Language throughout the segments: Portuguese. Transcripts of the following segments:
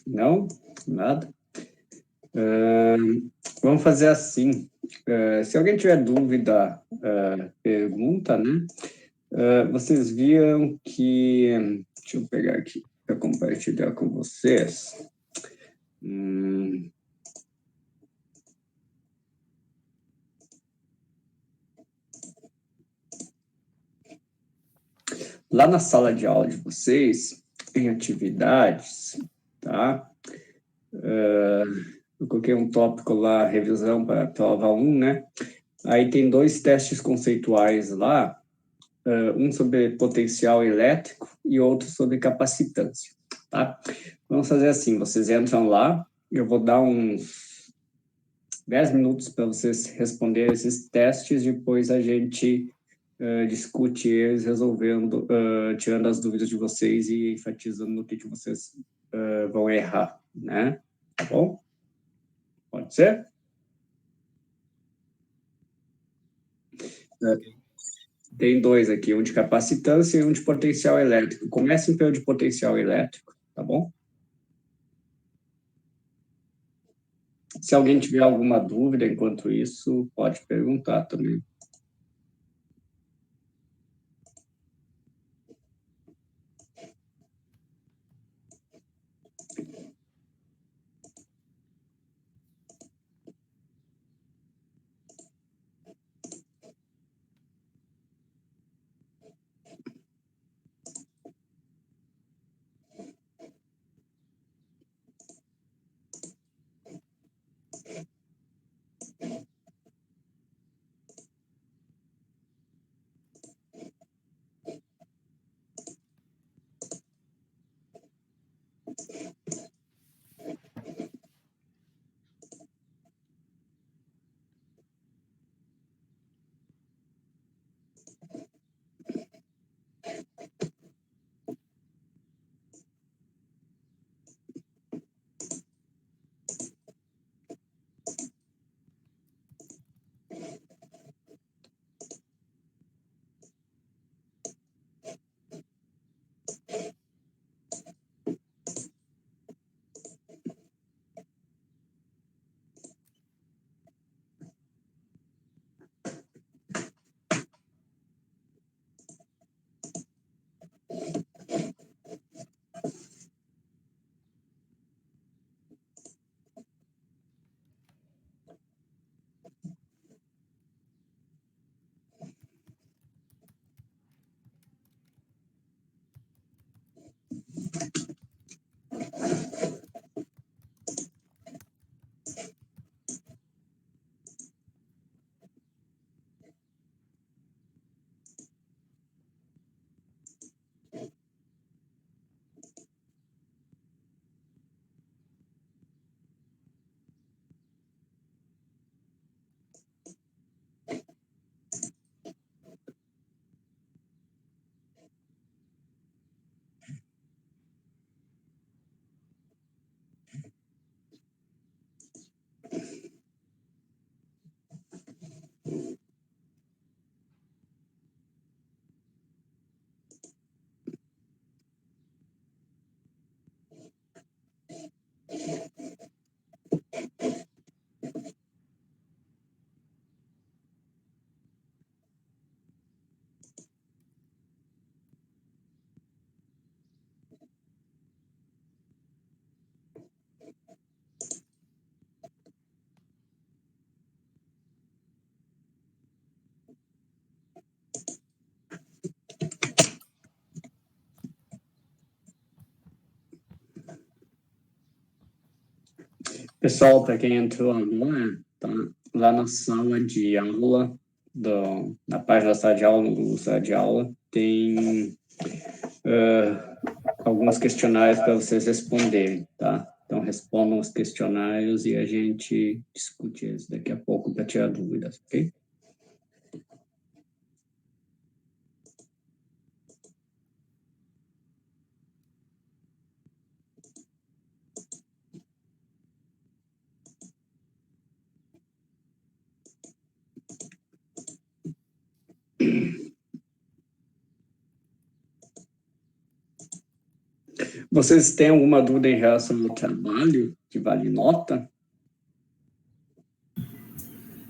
Não? Nada? Vamos fazer assim. Se alguém tiver dúvida, pergunta, né? Vocês viram que... Deixa eu pegar aqui para compartilhar com vocês. Lá na sala de aula de vocês, em atividades, tá? Eu coloquei um tópico lá, revisão para a prova 1, né? Aí tem 2 testes conceituais lá, um sobre potencial elétrico e outro sobre capacitância, tá? Vamos fazer assim, vocês entram lá, eu vou dar uns 10 minutos para vocês responderem esses testes, depois a gente discute eles, resolvendo, tirando as dúvidas de vocês e enfatizando no que vocês vão errar, né? Tá bom? Pode ser? Tem 2 aqui, um de capacitância e um de potencial elétrico. Comecem pelo de potencial elétrico, tá bom? Se alguém tiver alguma dúvida enquanto isso, pode perguntar também. Pessoal, para quem entrou agora, tá lá na sala de aula, na página da sala de aula, no Google Sala de Aula, tem alguns questionários para vocês responderem, tá? Então, respondam os questionários e a gente discute eles daqui a pouco para tirar dúvidas, ok? Vocês têm alguma dúvida em relação ao trabalho que vale nota?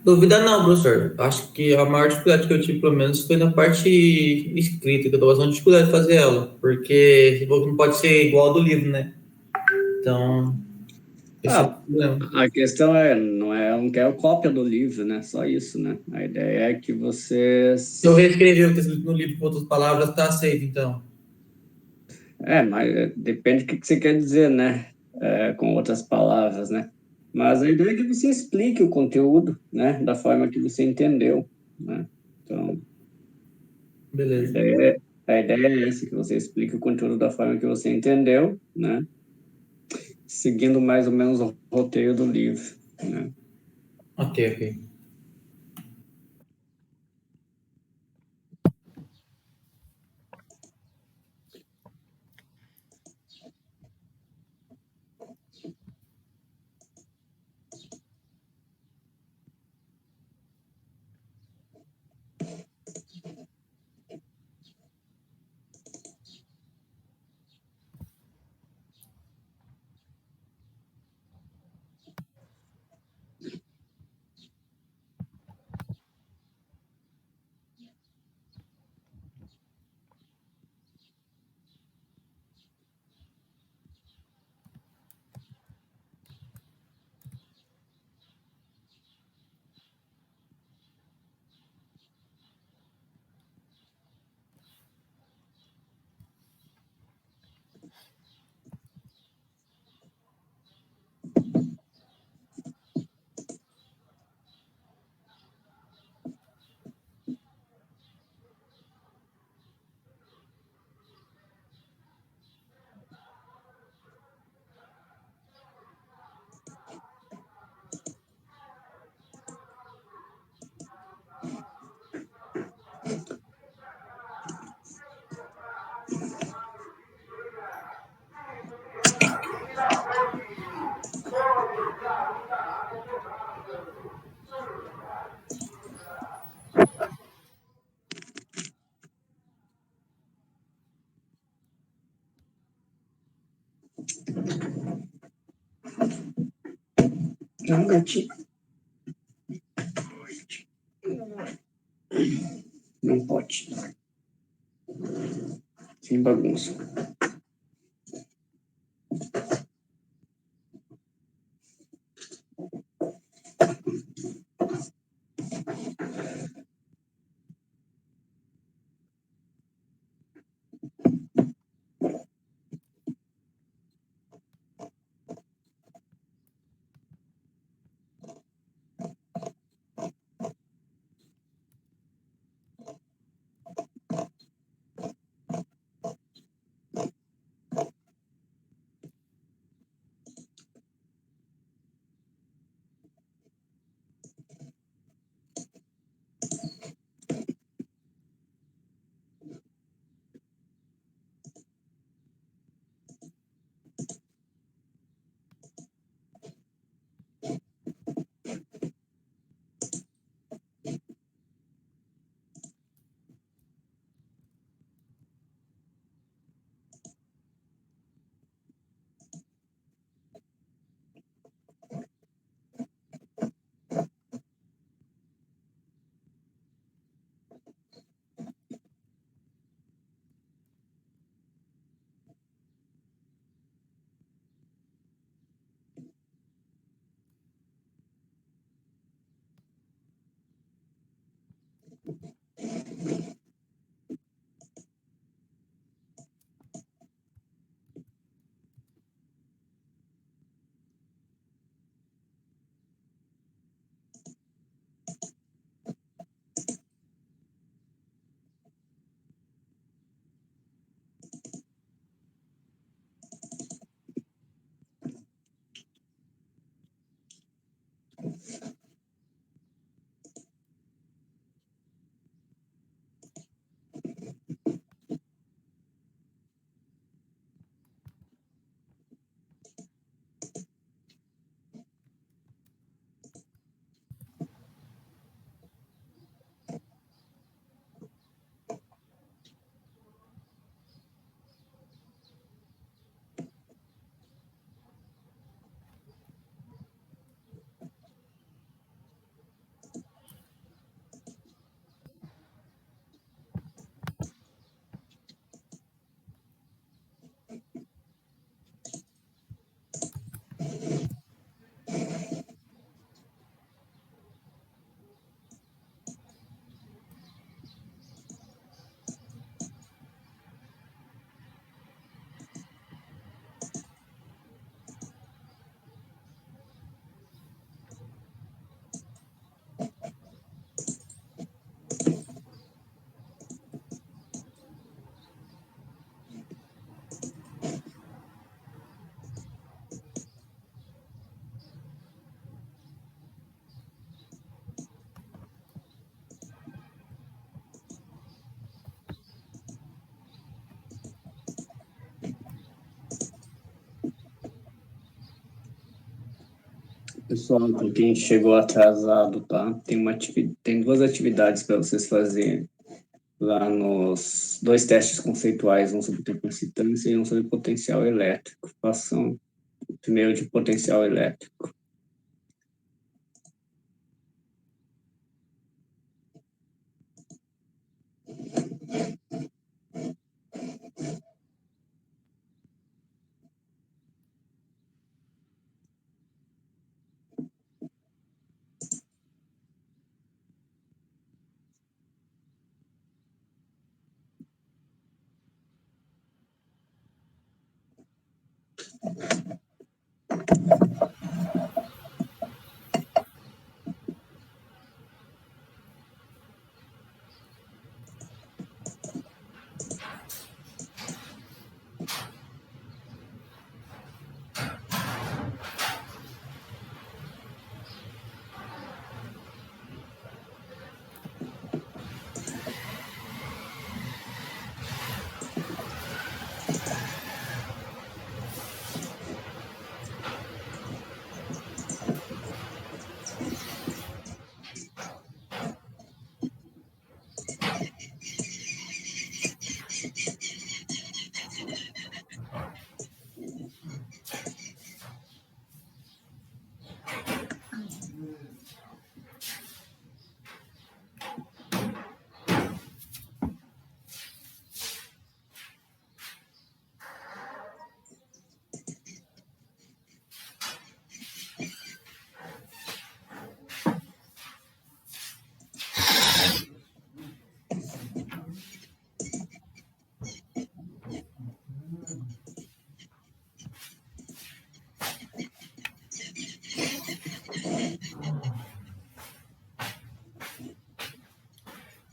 Dúvida não, professor. Acho que a maior dificuldade que eu tive, pelo menos, foi na parte escrita, que eu tô bastante dificuldade de fazer ela, porque não pode ser igual ao do livro, né? Então, esse é o Ah, problema. a questão não quero cópia do livro, né? Só isso, né? A ideia é que Se eu vocês. reescrever o que está escrito no livro com outras palavras, tá aceito, então. Mas depende do que você quer dizer, né? Com outras palavras, né? Mas a ideia é que você explique o conteúdo, né? Da forma que você entendeu, né? Então, a Beleza. ideia, a ideia é essa, que você explique o conteúdo da forma que você entendeu, né? Seguindo mais ou menos o roteiro do livro, né? Ok, ok. Não, gatinho. Não pode. Sem bagunça. Pessoal, para quem chegou atrasado, tá? Tem duas atividades para vocês fazerem lá nos dois testes conceituais, um sobre capacitância e um sobre potencial elétrico. Façam o primeiro de potencial elétrico.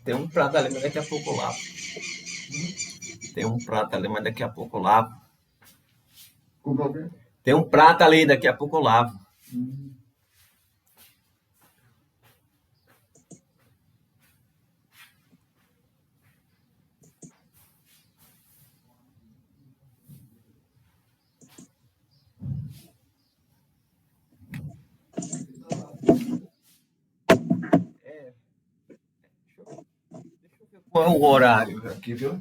Tem um prato ali, mas daqui a pouco eu lavo. Tem um prato ali, mas daqui a pouco eu lavo. Tem um prato ali, daqui a pouco eu lavo. Qual é o horário aqui, viu?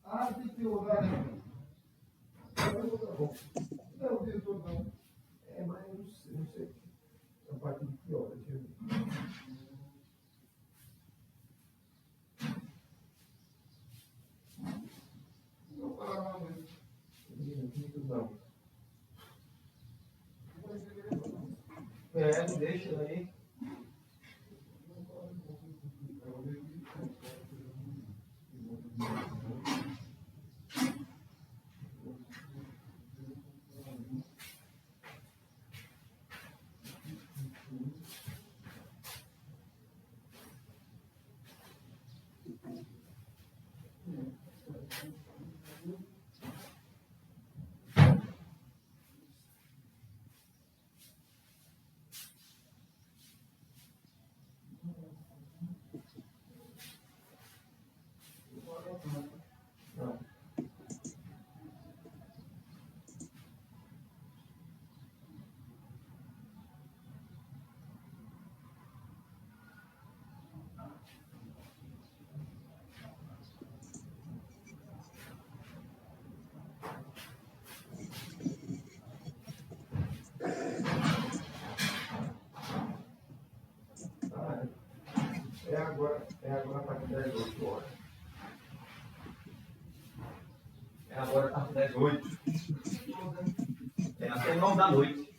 Ah, tem que horário. Não, o diretor não. É, mas eu não sei. A partir de que hora? Não fala não, né? Não. É, não deixa aí. É agora a partir das 8 horas. É agora a partir das 8. É até 9 da noite.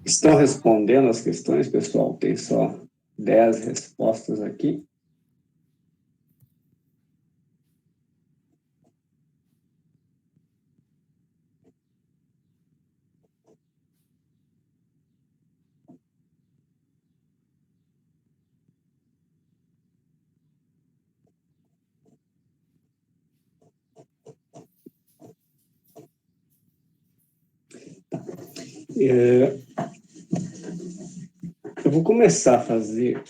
Estão respondendo as questões, pessoal? Tem só 10 respostas aqui. Eu vou começar a fazer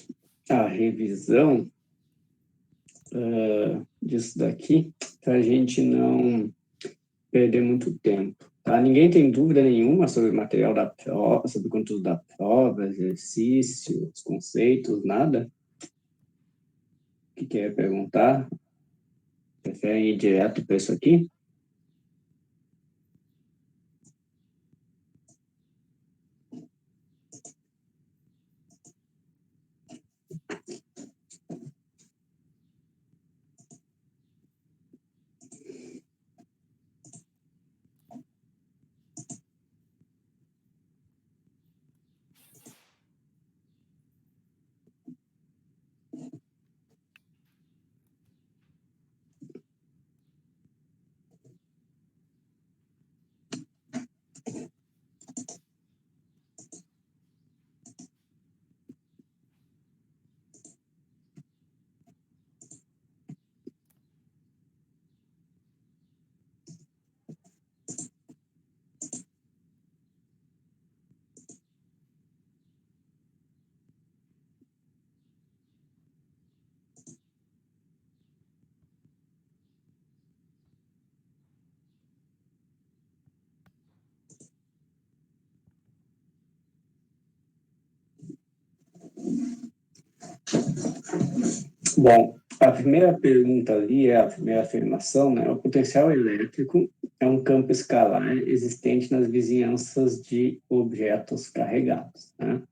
a revisão disso daqui, para a gente não perder muito tempo. Tá? Ninguém tem dúvida nenhuma sobre o material da prova, sobre o conteúdo da prova, exercício, os conceitos, nada? O que quer perguntar? Preferem ir direto para isso aqui? Bom, a primeira pergunta ali, a primeira afirmação, né? O potencial elétrico é um campo escalar existente nas vizinhanças de objetos carregados, né?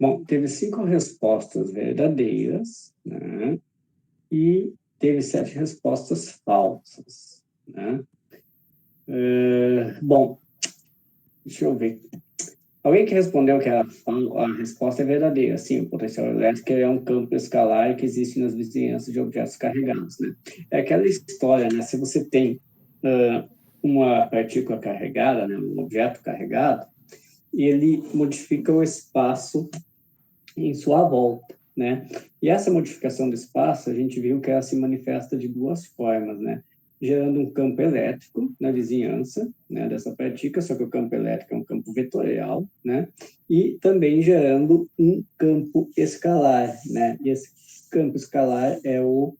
Bom, teve 5 respostas verdadeiras, né? E teve 7 respostas falsas, né? Bom, deixa eu ver. Alguém que respondeu que a resposta é verdadeira. Sim, o potencial elétrico é um campo escalar que existe nas vizinhanças de objetos carregados, né? É aquela história, né? Se você tem uma partícula carregada, né? Um objeto carregado, ele modifica o espaço em sua volta, né? E essa modificação do espaço, a gente viu que ela se manifesta de duas formas, né? Gerando um campo elétrico na vizinhança, né, dessa partícula, só que o campo elétrico é um campo vetorial, né? E também gerando um campo escalar, né? E esse campo escalar é o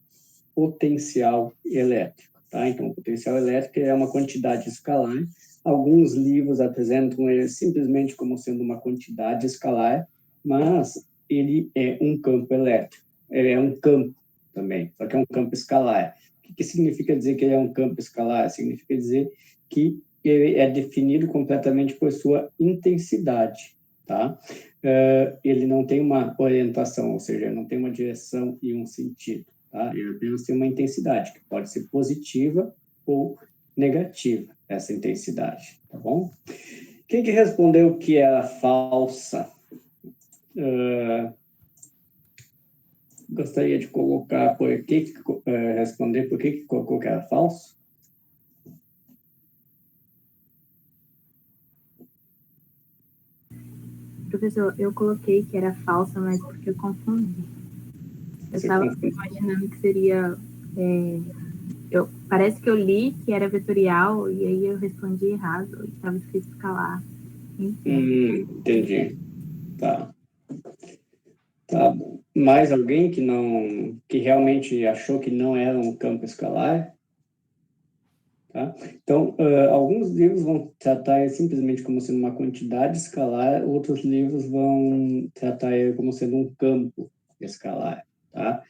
potencial elétrico, tá? Então, o potencial elétrico é uma quantidade escalar. Alguns livros apresentam ele simplesmente como sendo uma quantidade escalar, mas ele é um campo elétrico. Ele é um campo também, só que é um campo escalar. O que significa dizer que ele é um campo escalar? Significa dizer que ele é definido completamente por sua intensidade, tá? Ele não tem uma orientação, ou seja, não tem uma direção e um sentido, tá? Ele apenas tem uma intensidade, que pode ser positiva ou negativa, essa intensidade, tá bom? Quem que respondeu que era falsa? Gostaria de colocar por que responder por que colocou que era falso? Professor, eu coloquei que era falsa, mas porque eu confundi. Eu estava imaginando que seria... parece que eu li que era vetorial e aí eu respondi errado. Estava escrito escalar. Entendi. Tá. Tá bom. Mais alguém que realmente achou que não era um campo escalar? Tá? Então, alguns livros vão tratar ele simplesmente como sendo uma quantidade escalar, outros livros vão tratar ele como sendo um campo escalar, tá?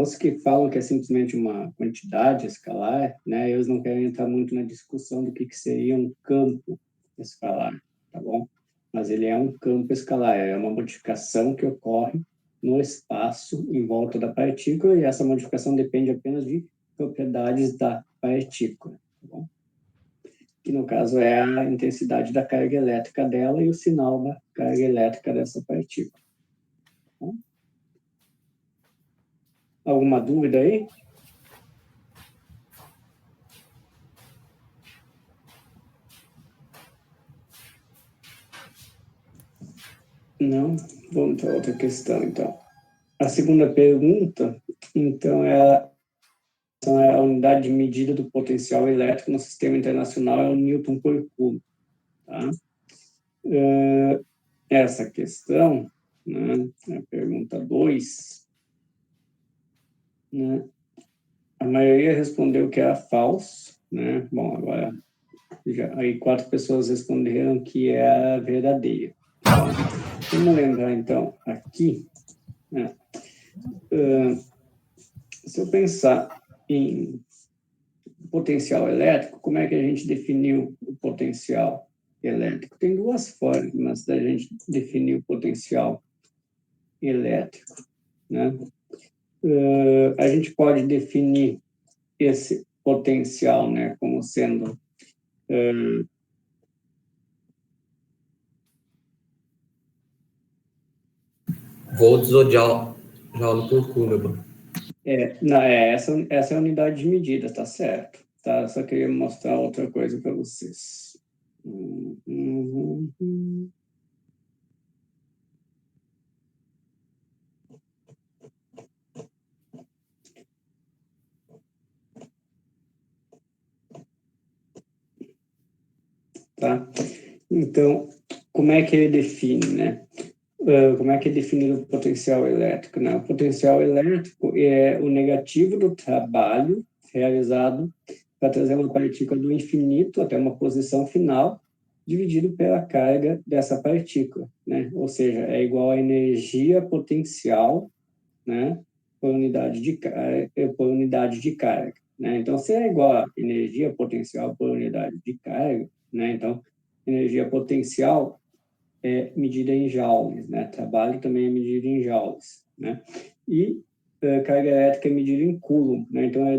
Os que falam que é simplesmente uma quantidade escalar, né, eles não querem entrar muito na discussão do que seria um campo escalar, tá bom? Mas ele é um campo escalar, é uma modificação que ocorre no espaço em volta da partícula, e essa modificação depende apenas de propriedades da partícula, tá bom? que no caso é a intensidade da carga elétrica dela e o sinal da carga elétrica dessa partícula. Alguma dúvida aí? Não? Vamos para outra questão, então. A segunda pergunta, então, é a unidade de medida do potencial elétrico no sistema internacional é o Newton por Coulomb. Tá? Essa questão, né, a pergunta 2, né, a maioria respondeu que era falso, né? Bom, agora, aí 4 pessoas responderam que era verdadeira. Tá? Vamos lembrar, então, aqui, né, se eu pensar em potencial elétrico, como é que a gente definiu o potencial elétrico? Tem 2 formas da gente definir o potencial elétrico, né? A gente pode definir esse potencial, né, como sendo Volts ou joule por Coulomb. essa é a unidade de medida, tá certo? Tá? Só queria mostrar outra coisa para vocês. Tá? Então, como é que ele define, né? Como é que é definido o potencial elétrico, né? O potencial elétrico é o negativo do trabalho realizado para trazer uma partícula do infinito até uma posição final, dividido pela carga dessa partícula, né? Ou seja, é igual a energia potencial, né, por unidade de carga, né? Então, se é igual a energia potencial por unidade de carga, né? Então, energia potencial é medida em joules, né? Trabalho também é medido em joules, né? E carga elétrica é medida em coulomb, né? Então é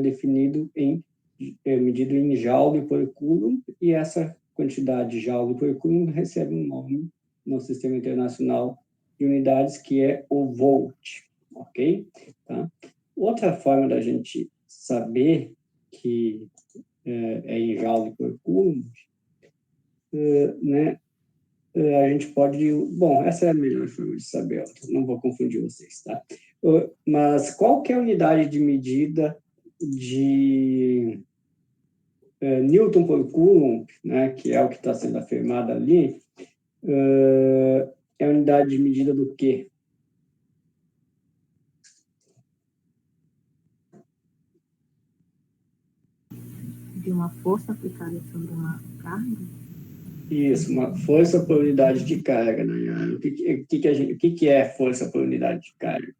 medido em joule por coulomb, e essa quantidade de joule por coulomb recebe um nome no sistema internacional de unidades que é o volt, ok? Tá? Outra forma da gente saber que é em joule por coulomb, né? A gente pode... Bom, essa é a melhor forma de saber, não vou confundir vocês, tá? Mas qual que é a unidade de medida de Newton por Coulomb, né, que é o que está sendo afirmado ali, é a unidade de medida do quê? De uma força aplicada sobre uma carga? Isso, uma força por unidade de carga, né? O que é força por unidade de carga?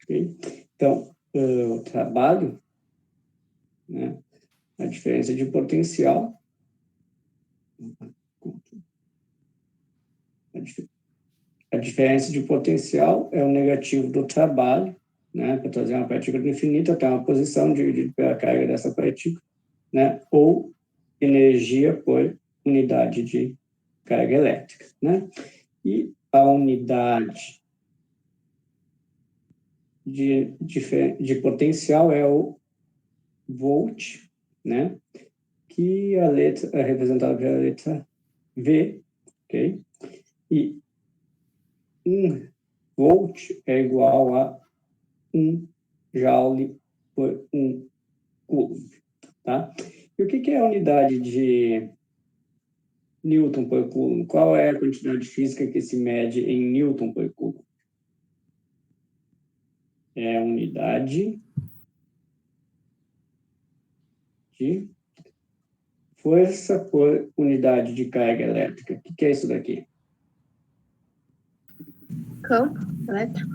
Okay? Então, o trabalho, né, a diferença de potencial, a diferença de potencial é o negativo do trabalho, né, para trazer uma partícula do infinito até uma posição dividido pela carga dessa partícula, né, ou energia por unidade de carga elétrica, né? E a unidade de potencial é o volt, né? Que a letra é representada pela letra V, ok? E 1 volt é igual a 1 joule por 1 coulomb, tá? E o que é a unidade de Newton por Coulomb? Qual é a quantidade física que se mede em Newton por Coulomb? É a unidade de força por unidade de carga elétrica. O que é isso daqui? Campo elétrico?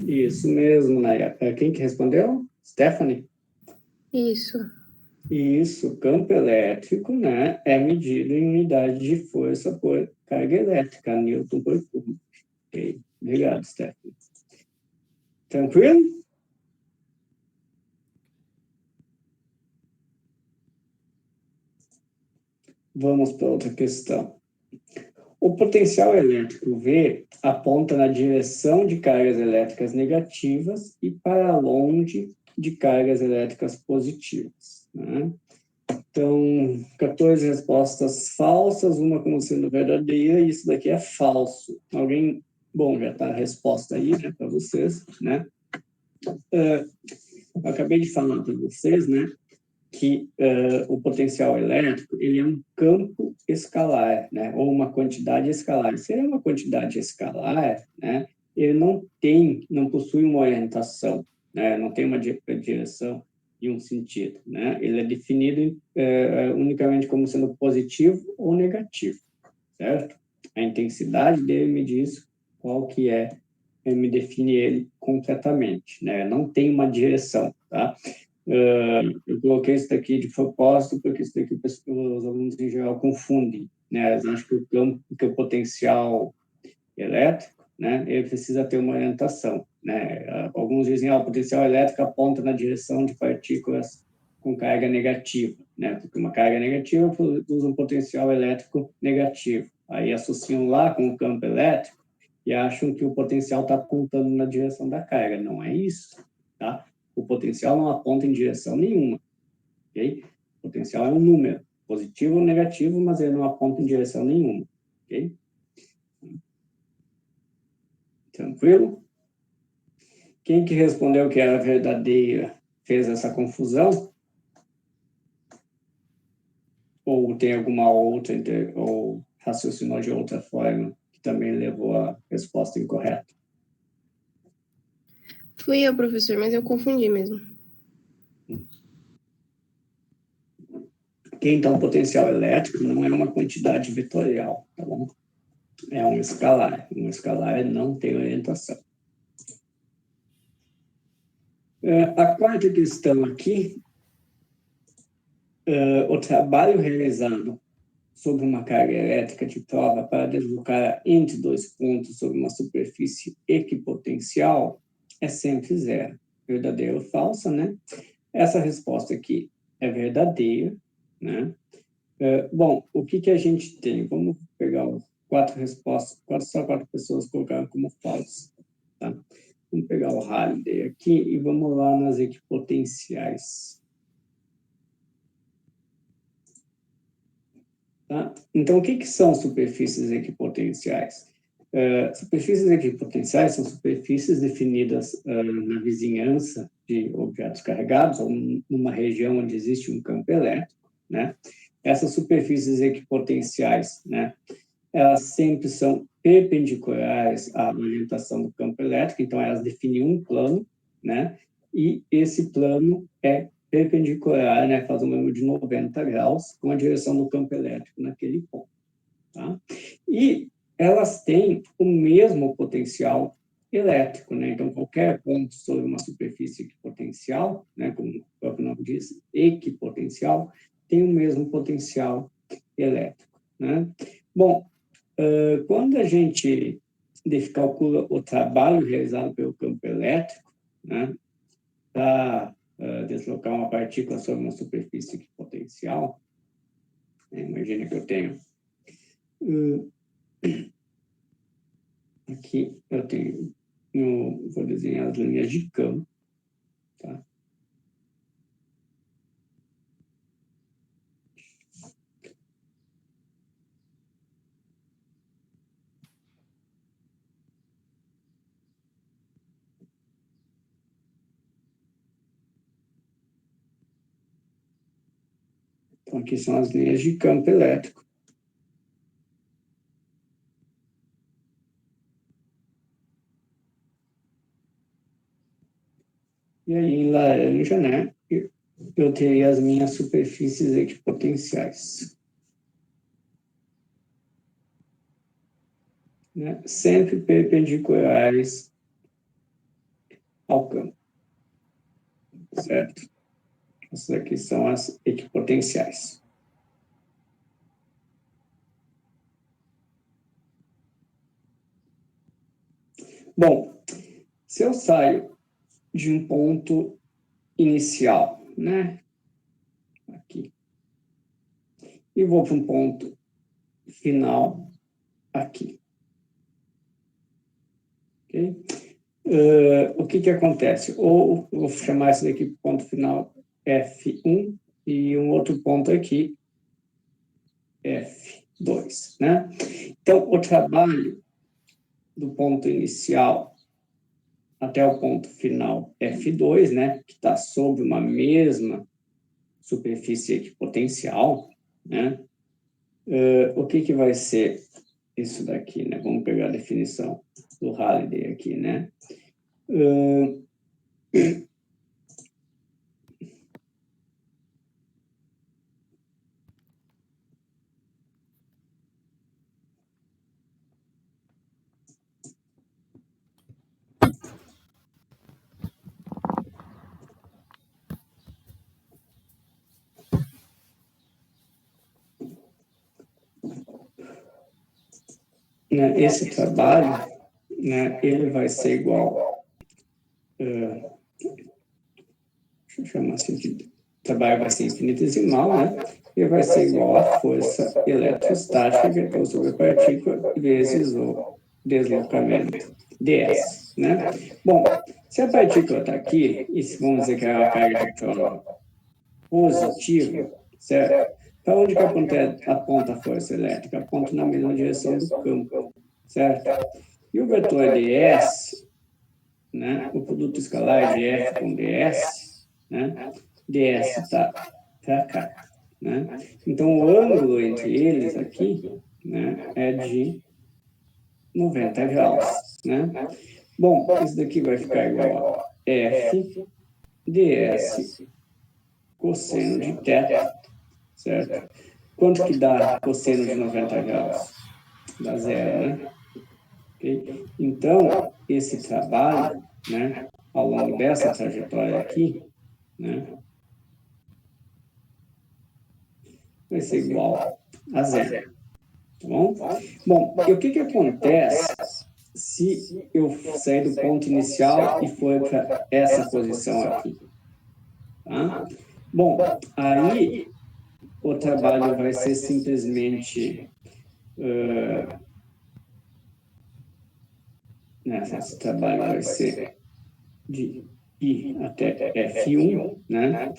Isso mesmo, Nayara. Quem que respondeu? Stephanie? Isso. Isso, campo elétrico, né, é medido em unidade de força por carga elétrica, Newton por Coulomb. Ok, obrigado, Stephanie. Tranquilo? vamos para outra questão. O potencial elétrico V aponta na direção de cargas elétricas negativas e para longe de cargas elétricas positivas, né? Então, 14 respostas falsas, uma como sendo verdadeira, e isso daqui é falso. Alguém... Bom, já está a resposta aí, né, para vocês, né? Eu acabei de falar para vocês, né, que o potencial elétrico, ele é um campo escalar, né, ou uma quantidade escalar. Se ele é uma quantidade escalar, né, ele não possui uma orientação, né, não tem uma direção e um sentido, né? Ele é definido unicamente como sendo positivo ou negativo, certo? A intensidade dele me diz qual que é, me define ele completamente, né? Não tem uma direção, tá? Eu coloquei isso daqui de propósito, porque isso daqui os alunos em geral confundem, né? Eles acham que o potencial elétrico, né, ele precisa ter uma orientação, né? Alguns dizem, o potencial elétrico aponta na direção de partículas com carga negativa, né? Porque uma carga negativa produz um potencial elétrico negativo. Aí associam lá com o campo elétrico e acham que o potencial está apontando na direção da carga. Não é isso, tá? O potencial não aponta em direção nenhuma, ok? O potencial é um número, positivo ou negativo, mas ele não aponta em direção nenhuma, ok? Tranquilo? Quem que respondeu que era verdadeira fez essa confusão? Ou tem alguma outra, ou raciocinou de outra forma, que também levou a resposta incorreta? Fui eu, professor, mas eu confundi mesmo. Que então, potencial elétrico não é uma quantidade vetorial, tá bom? É um escalar. Um escalar não tem orientação. A quarta questão aqui, o trabalho realizado sobre uma carga elétrica de prova para deslocar entre dois pontos sobre uma superfície equipotencial é sempre zero. Verdadeira ou falsa, né? Essa resposta aqui é verdadeira, né? Bom, o que a gente tem? Vamos pegar quatro respostas, só quatro pessoas colocaram como falsa, tá? Vamos pegar o Halliday aqui e vamos lá nas equipotenciais. Tá? Então, o que são superfícies equipotenciais? Superfícies equipotenciais são superfícies definidas na vizinhança de objetos carregados, ou numa região onde existe um campo elétrico, né? Essas superfícies equipotenciais, né, elas sempre são perpendiculares à orientação do campo elétrico, então elas definem um plano, né? E esse plano é perpendicular, né, faz um ângulo de 90 graus com a direção do campo elétrico naquele ponto, tá? E elas têm o mesmo potencial elétrico, né? Então, qualquer ponto sobre uma superfície equipotencial, né, como o próprio nome diz, equipotencial, tem o mesmo potencial elétrico, né? Bom, quando a gente calcula o trabalho realizado pelo campo elétrico, né, para deslocar uma partícula sobre uma superfície equipotencial, imagina que eu tenho aqui, vou desenhar as linhas de campo, tá? Então, aqui são as linhas de campo elétrico. E aí, em laranja, né, eu teria as minhas superfícies equipotenciais, né, sempre perpendiculares ao campo, certo? Essas aqui são as equipotenciais. Bom, se eu saio de um ponto inicial, né, aqui, e vou para um ponto final aqui. Ok? O que acontece? Ou eu vou chamar esse daqui de ponto final F1 e um outro ponto aqui, F2, né? Então, o trabalho do ponto inicial até o ponto final F2, né, que está sobre uma mesma superfície equipotencial, né? O que vai ser isso daqui, né? Vamos pegar a definição do Halliday aqui, né? Esse trabalho, né, ele vai ser igual, deixa eu chamar assim, o trabalho vai ser infinitesimal, né, e vai ser igual à força eletrostática, ou sobre a partícula, vezes o deslocamento, ds, né. Bom, se a partícula está aqui, e se vamos dizer que é uma carga eletrônica positiva, certo? Para onde que aponta a força elétrica? Aponta na mesma direção do campo, certo? E o vetor ds, né, o produto escalar de F com ds, né, ds está para cá, né? Então, o ângulo entre eles aqui, né, é de 90 graus, né? Bom, isso daqui vai ficar igual a F ds cosseno de θ, certo? Quanto que dá cosseno de 90 graus? Dá zero, né? Okay? Então, esse trabalho, né, ao longo dessa trajetória aqui, né, vai ser igual a zero. Tá bom? Bom, e o que acontece se eu sair do ponto inicial e for para essa posição aqui? Tá? Bom, aí o trabalho vai ser simplesmente esse trabalho vai ser de I até F1, né?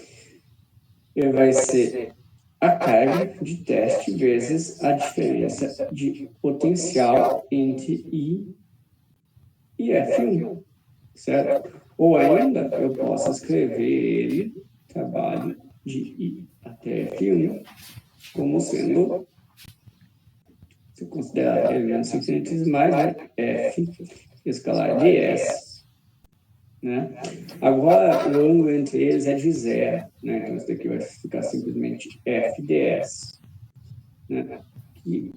E vai ser a carga de teste vezes a diferença de potencial entre I e F1, certo? Ou ainda eu posso escrever ele, trabalho de I até F1, como sendo, se eu considerar elementos infinitesimais, né, F escalar ds, né? Agora, o ângulo entre eles é de zero, né? Então, isso daqui vai ficar simplesmente f ds, né? E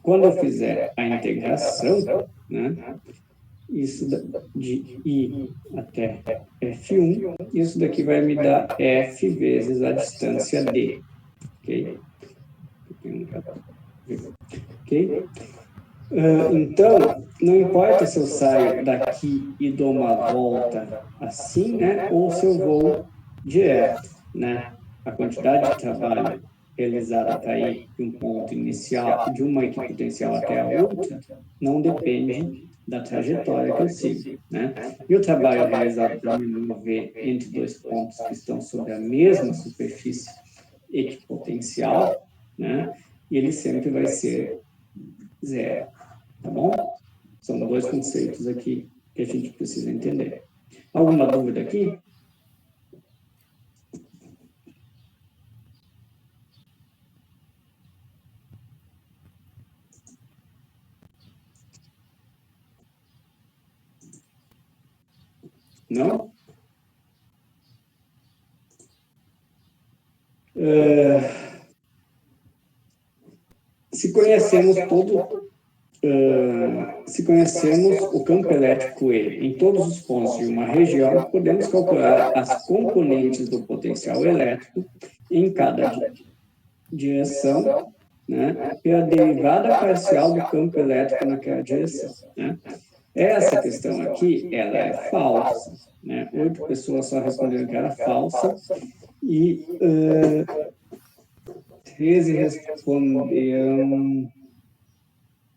quando eu fizer a integração, né, isso de I até F1, isso daqui vai me dar F vezes a distância D, ok? Ok? Então, não importa se eu saio daqui e dou uma volta assim, né, ou se eu vou direto, né? A quantidade de trabalho realizada para ir de um ponto inicial, de uma equipotencial até a outra, não depende da trajetória que eu sigo, né? E o trabalho realizado para me mover entre dois pontos que estão sobre a mesma superfície equipotencial, né? E ele sempre vai ser zero, tá bom? São dois conceitos aqui que a gente precisa entender. Alguma dúvida aqui? Não? Se conhecemos o campo elétrico E em todos os pontos de uma região, podemos calcular as componentes do potencial elétrico em cada direção, né, pela derivada parcial do campo elétrico naquela direção, né? Essa questão aqui, ela é falsa, né? 8 pessoas só responderam que era falsa e 13 responderam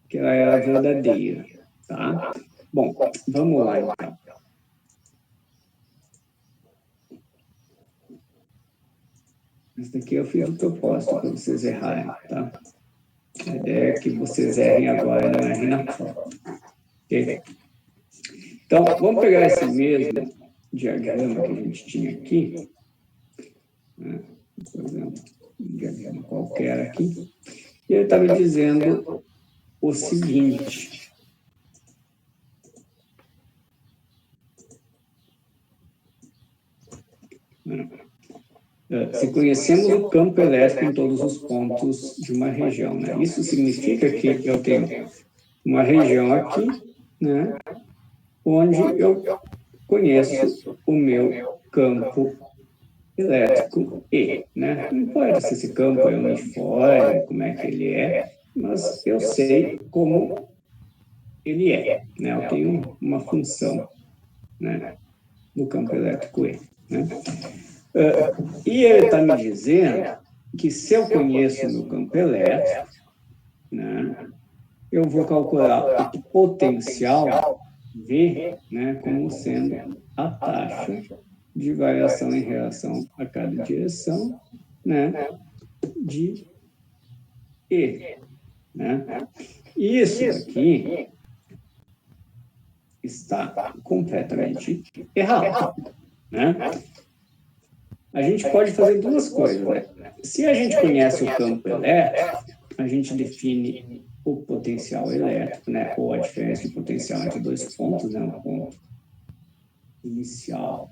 que ela era verdadeira, tá? Bom, vamos lá, então. Esse daqui eu fiz de propósito para vocês errarem, tá? A ideia é que vocês errem agora e não errem na prova. Ok? Então, vamos pegar esse mesmo diagrama que a gente tinha aqui, né? Por exemplo, um diagrama qualquer aqui, e ele está me dizendo o seguinte. Se conhecemos o campo elétrico em todos os pontos de uma região, né? Isso significa que eu tenho uma região aqui, né? Onde eu conheço o meu campo elétrico E, né? Não importa se esse campo é uniforme, como é que ele é, mas eu sei como ele é, né? Eu tenho uma função, né? No campo elétrico E, né? E ele está me dizendo que se eu conheço o meu campo elétrico, né? Eu vou calcular o potencial V, né, como sendo a taxa de variação em relação a cada direção, né, de E, né? Isso aqui está completamente errado, né? A gente pode fazer duas coisas, né? Se a gente conhece o campo elétrico, a gente define o potencial elétrico, né? Ou a diferença de potencial entre dois pontos, né? Um ponto inicial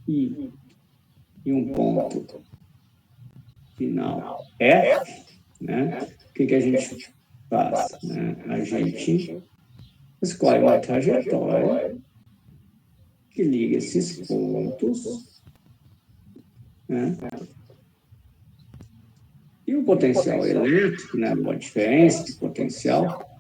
e um ponto final F, né? O que a gente faz, né? A gente escolhe uma trajetória que liga esses pontos, né? E o potencial elétrico, né? A diferença de potencial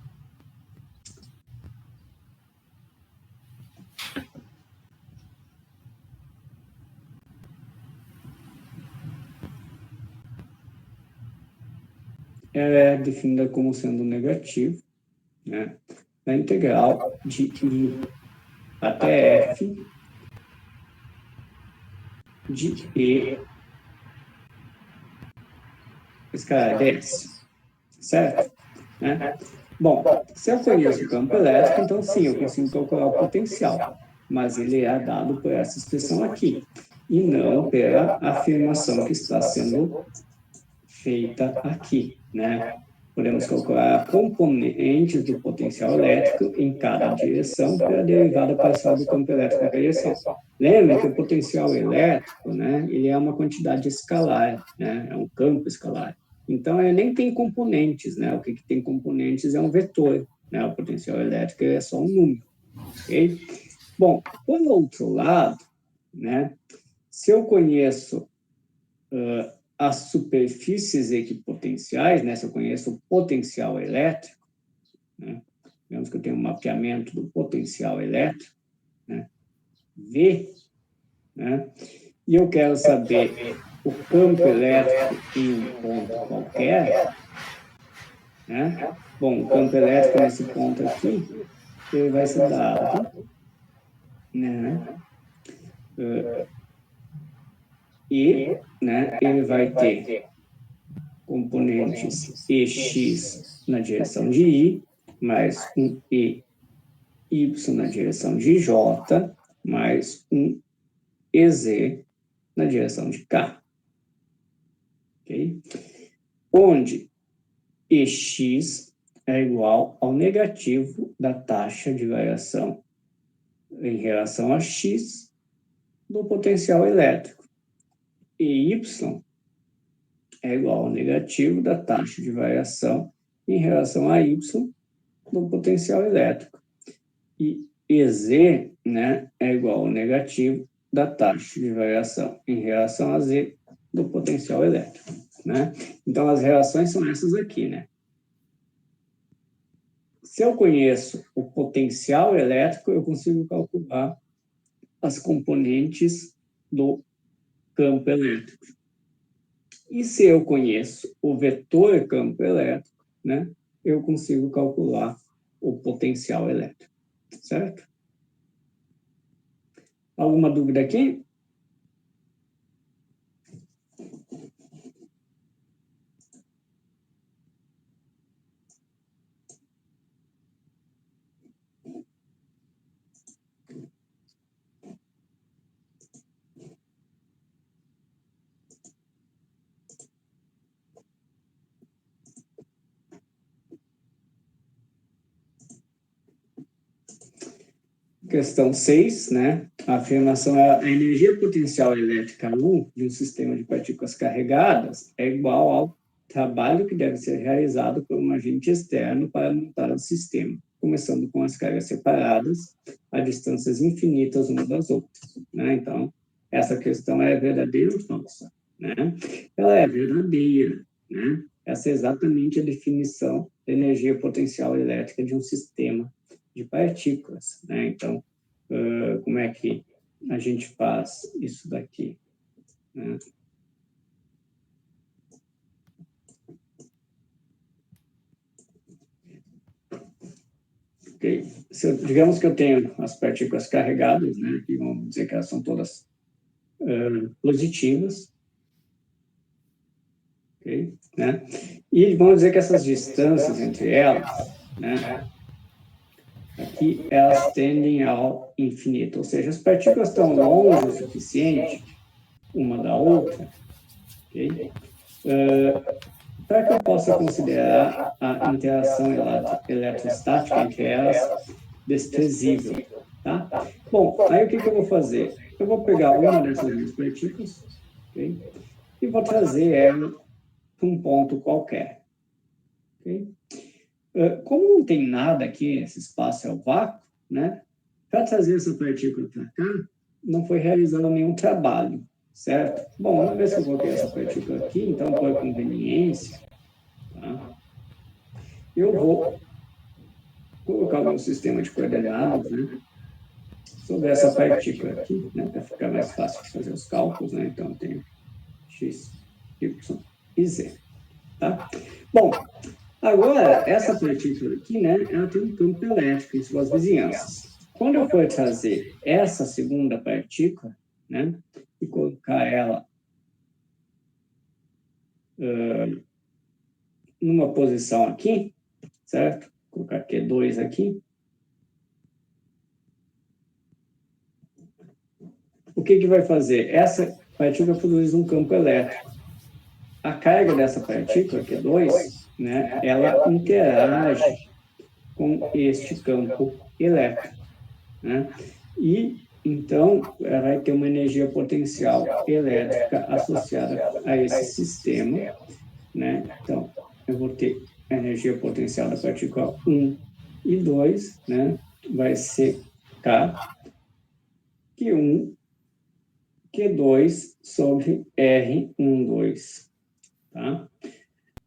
é definida como sendo negativo, né? A integral de I até F de E escala 10, certo? Né? Bom, se eu conheço o campo elétrico, então sim, eu consigo calcular o potencial, mas ele é dado por essa expressão aqui, e não pela afirmação que está sendo feita aqui, né? Podemos calcular componentes do potencial elétrico em cada direção pela derivada parcial do campo elétrico naquela direção. Lembre que o potencial elétrico, né, ele é uma quantidade escalar, né, é um campo escalar. Então, ele nem tem componentes, né? O que tem componentes é um vetor, né? O potencial elétrico é só um número, ok? Bom, por outro lado, né, se eu conheço as superfícies equipotenciais, né? Se eu conheço o potencial elétrico, né? Digamos que eu tenho um mapeamento do potencial elétrico, né? V, né? E eu quero saber o campo elétrico em um ponto qualquer, né? Bom, o campo elétrico nesse ponto aqui, ele vai ser dado, né? E, né, ele vai ter componentes EX na direção de I, mais um EY na direção de J, mais um EZ na direção de K. Ok? Onde EX é igual ao negativo da taxa de variação em relação a X do potencial elétrico. E Y é igual ao negativo da taxa de variação em relação a Y do potencial elétrico. E EZ, né, é igual ao negativo da taxa de variação em relação a Z do potencial elétrico, né? Então, as relações são essas aqui, né? Se eu conheço o potencial elétrico, eu consigo calcular as componentes do campo elétrico. E se eu conheço o vetor campo elétrico, né, eu consigo calcular o potencial elétrico, certo? Alguma dúvida aqui? Questão 6, né? A afirmação é a energia potencial elétrica U de um sistema de partículas carregadas é igual ao trabalho que deve ser realizado por um agente externo para montar o sistema, começando com as cargas separadas a distâncias infinitas umas das outras, né? Então, essa questão é verdadeira ou falsa, né? Ela é verdadeira, né? Essa é exatamente a definição da energia potencial elétrica de um sistema de partículas, né? Então, como é que a gente faz isso daqui, né? Okay. Digamos que eu tenho as partículas carregadas, né? Que vamos dizer que elas são todas positivas, okay? Né? E vamos dizer que essas distâncias entre elas, né? Aqui elas tendem ao infinito, ou seja, as partículas estão longe o suficiente uma da outra, okay? Para que eu possa considerar a interação eletrostática entre elas desprezível, tá? Bom, aí o que eu vou fazer? Eu vou pegar uma dessas duas partículas, okay? E vou trazer ela para um ponto qualquer, ok? Como não tem nada aqui, esse espaço é o vácuo, né? Para trazer essa partícula para cá, não foi realizado nenhum trabalho, certo? Bom, uma vez que eu coloquei essa partícula aqui, então, por conveniência, tá? Eu vou colocar o meu sistema de coordenadas, né, sobre essa partícula aqui, né, para ficar mais fácil de fazer os cálculos, né? Então, eu tenho x, y e z, tá? Bom, agora, essa partícula aqui, né, ela tem um campo elétrico em suas vizinhanças. Quando eu for trazer essa segunda partícula, né, e colocar ela numa posição aqui, certo? Vou colocar Q2 aqui. O que vai fazer? Essa partícula produz um campo elétrico. A carga dessa partícula, Q2, né, ela interage com este campo elétrico, né? E, então, ela vai ter uma energia potencial elétrica associada a esse sistema, né? Então, eu vou ter a energia potencial da partícula 1 e 2, né? Vai ser K, Q1, Q2 sobre R12, tá?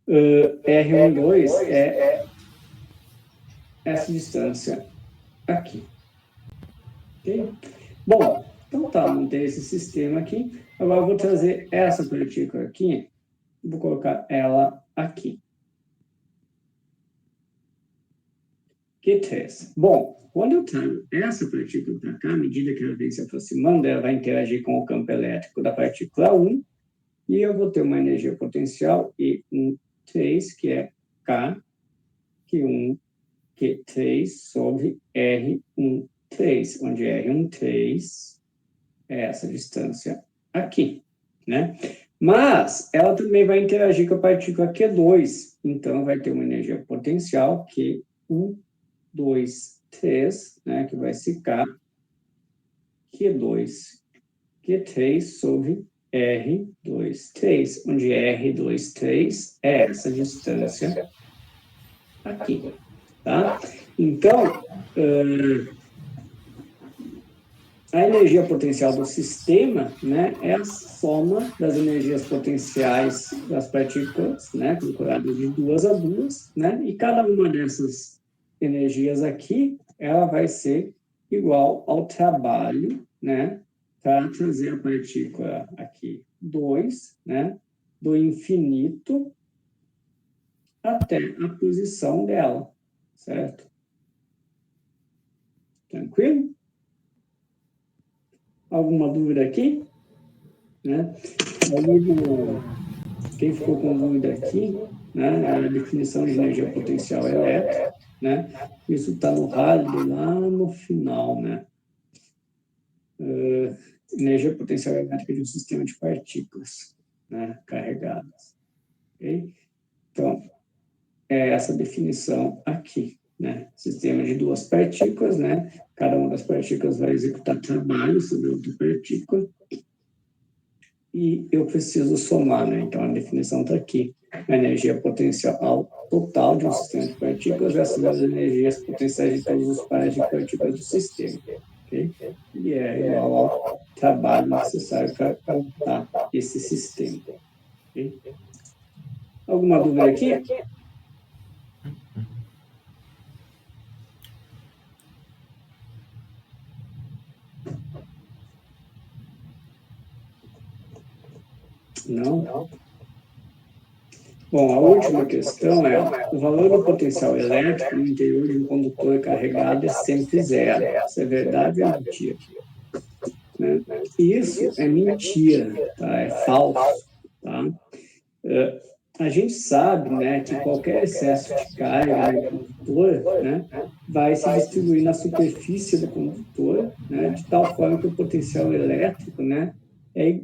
R12 é essa distância aqui, ok? Bom, então tá, montei esse sistema aqui. Agora eu vou trazer essa partícula aqui, vou colocar ela aqui. Q3. Bom, quando eu trago essa partícula para cá, à medida que ela vem se aproximando, ela vai interagir com o campo elétrico da partícula 1, e eu vou ter uma energia potencial E13, que é K, Q1, Q3 sobre R13, onde R13 é essa distância aqui, né? Mas ela também vai interagir com a partícula Q2, então vai ter uma energia potencial Q2, 3, né, que vai ser K, Q2, Q3 sobre R2, 3, onde R2, 3 é essa distância aqui, tá? Então, a energia potencial do sistema, né, é a soma das energias potenciais das partículas, né, procuradas de 2 a 2, né, e cada uma dessas energias aqui, ela vai ser igual ao trabalho, né, para trazer a partícula aqui 2, né, do infinito até a posição dela, certo? Tranquilo? Alguma dúvida aqui? Né? Quem ficou com dúvida aqui, né, é a definição de energia potencial elétrica, né? Isso está no Halliday lá no final, né? Energia potencial elétrica de um sistema de partículas, né, carregadas. Okay? Então, é essa definição aqui, né? Sistema de duas partículas, né? Cada uma das partículas vai executar trabalho sobre outra partícula e eu preciso somar, né? Então, a definição está aqui. A energia potencial total de um sistema de partículas é a soma das energias potenciais de todos os pares de partículas do sistema. Okay? E é igual ao trabalho necessário para montar esse sistema. Okay? Alguma dúvida aqui? Não? Bom, a última questão é: o valor do potencial elétrico no interior de um condutor carregado é sempre zero. Isso é verdade ou é mentira? Né? Isso é mentira, tá? É falso. Tá? A gente sabe, né, que qualquer excesso de carga no condutor, né, vai se distribuir na superfície do condutor, né, de tal forma que o potencial elétrico, né, é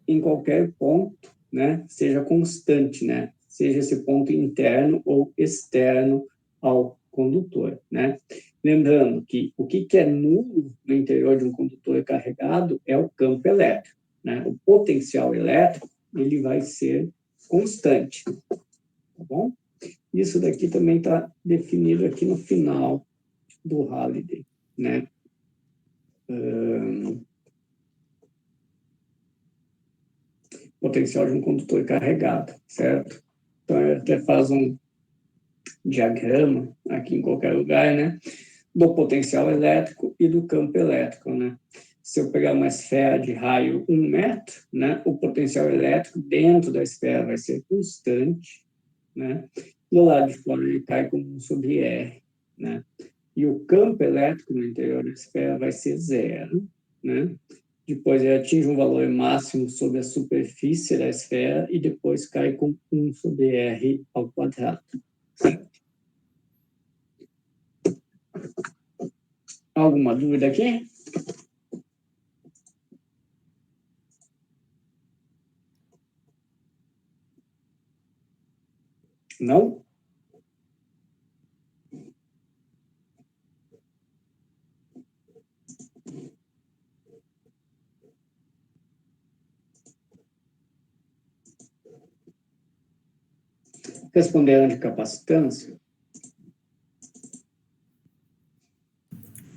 em qualquer ponto, né, seja constante, né, seja esse ponto interno ou externo ao condutor, né. Lembrando que o que é nulo no interior de um condutor carregado é o campo elétrico, né. O potencial elétrico, ele vai ser constante, tá bom? Isso daqui também está definido aqui no final do Halliday, né? Potencial de um condutor carregado, certo? Então, ele até faz um diagrama aqui em qualquer lugar, né? Do potencial elétrico e do campo elétrico, né? Se eu pegar uma esfera de raio 1 metro, né? O potencial elétrico dentro da esfera vai ser constante, né? Do lado de fora ele cai como 1 sobre R, né? E o campo elétrico no interior da esfera vai ser zero, né? Depois ele atinge um valor máximo sobre a superfície da esfera e depois cai com 1 sobre R ao quadrado. Certo? Alguma dúvida aqui? Não? Responderam de capacitância?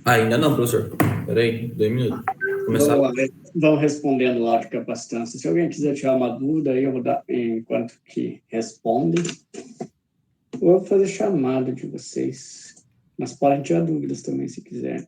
Ainda não, professor. Espera aí, 2 minutos. Começar. Vão respondendo lá de capacitância. Se alguém quiser tirar uma dúvida, aí eu vou dar enquanto que responde. Ou eu vou fazer chamada de vocês. Mas podem tirar dúvidas também, se quiser.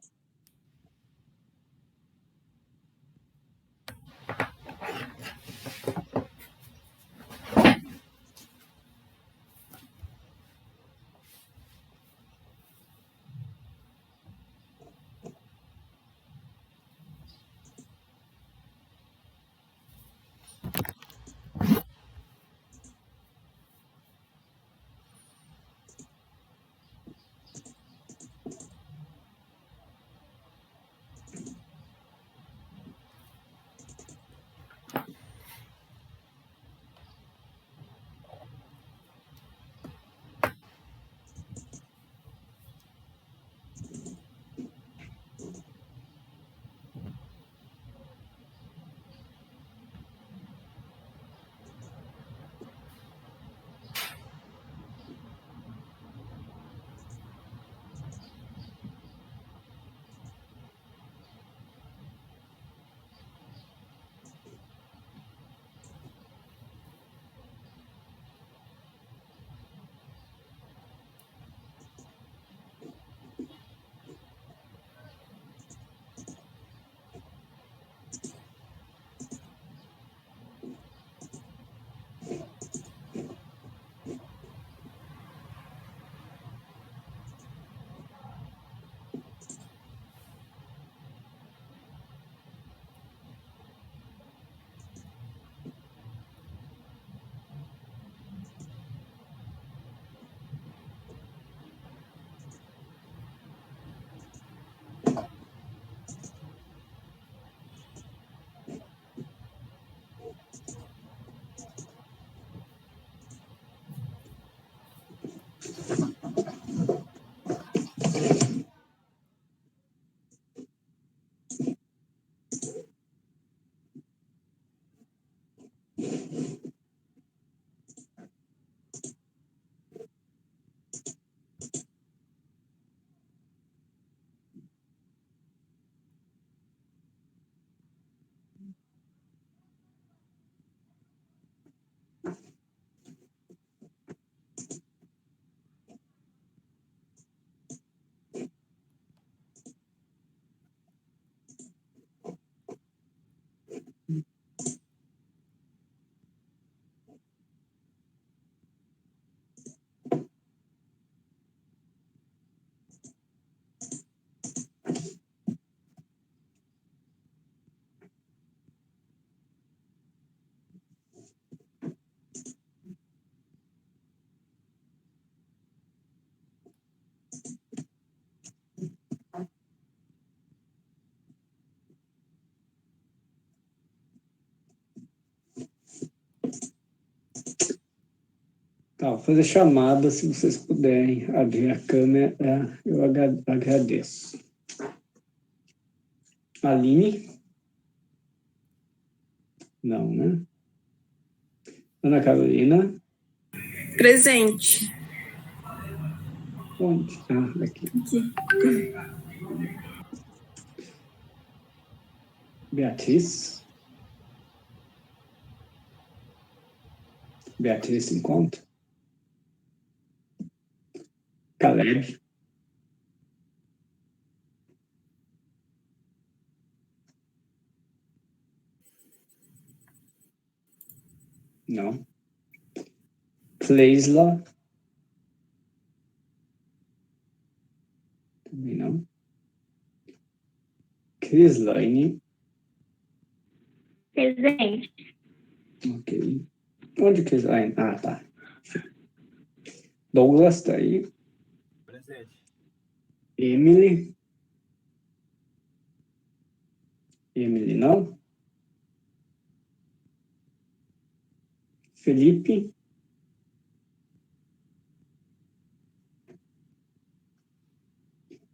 Tá, vou fazer chamada, se vocês puderem abrir a câmera, eu agradeço. Aline? Não, né? Ana Carolina? Presente. Onde? Ah, aqui. Beatriz? Beatriz se encontra? Caleb? Não. Cleisla? Também não. Crislaine? Presente. Ok. Onde Crislaine? Ah, tá. Douglas tá aí. Presente. Emily? Emily não. Felipe?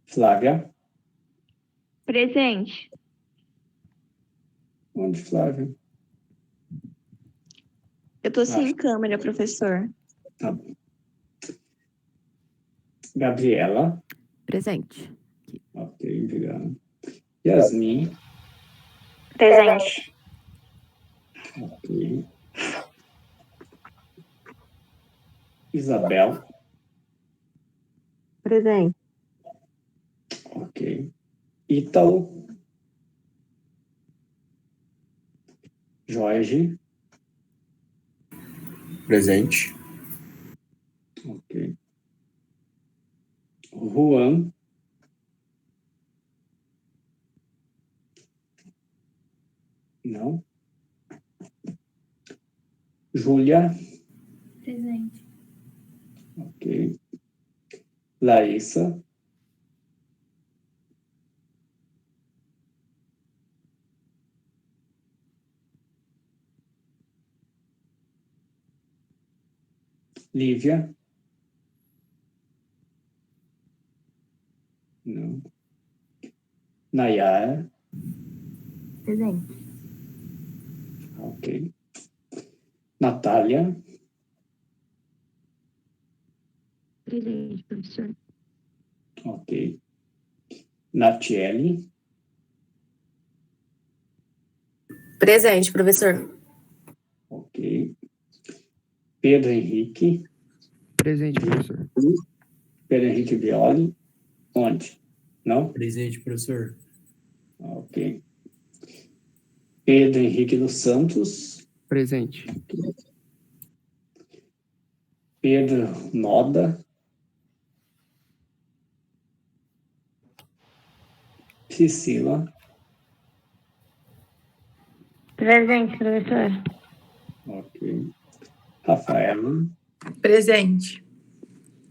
Flávia? Presente. Onde, Flávia? Eu tô sem câmera, professor. Tá bom. Gabriela? Presente. Ok, obrigado. Yasmin? Presente. Ok. Isabel? Presente. Ok. Ítalo? Jorge? Presente. Ok. Juan? Não. Júlia? Presente. Ok. Larissa? Lívia? Não. Nayara? Presente. Ok. Natália? Presente, professor. Ok. Natiele? Presente, professor. Ok. Pedro Henrique? Presente, professor. Pedro Henrique Violi? Onde? Não? Presente, professor. Ok. Pedro Henrique dos Santos? Presente. Pedro Noda? Priscila? Presente, professor. Ok. Rafaela? Presente.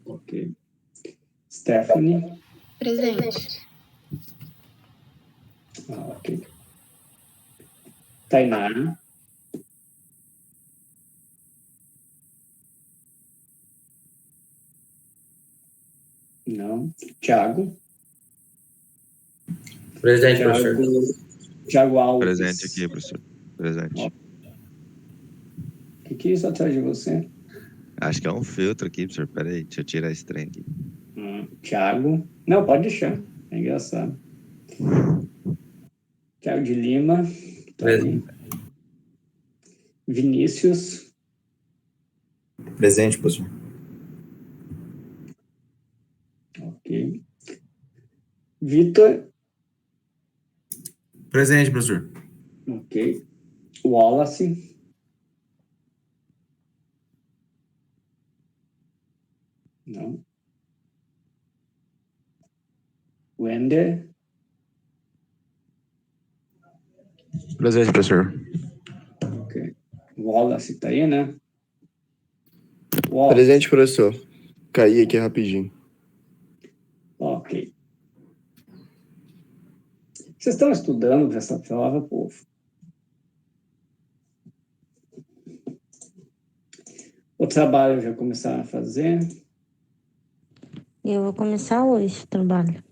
Ok. Stephanie? Presente. Ok. Tainara? Não. Tiago? Presente, professor. Tiago Alves? Presente aqui, professor. Presente. O que é isso atrás de você? Acho que é um filtro aqui, professor. Peraí, deixa eu tirar esse trem aqui. Tiago? Não, pode deixar. É engraçado. Tiago de Lima? Tá aí. Vinícius? Presente, professor. Ok. Vitor? Presente, professor. Ok. Wallace? Não. Wender? Presente, professor. Ok. Wallace tá aí, né? Wallace. Presente, professor. Caí aqui rapidinho. Ok. Vocês estão estudando para essa prova, povo? Outra trabalho já começaram a fazer? Eu vou começar hoje o trabalho.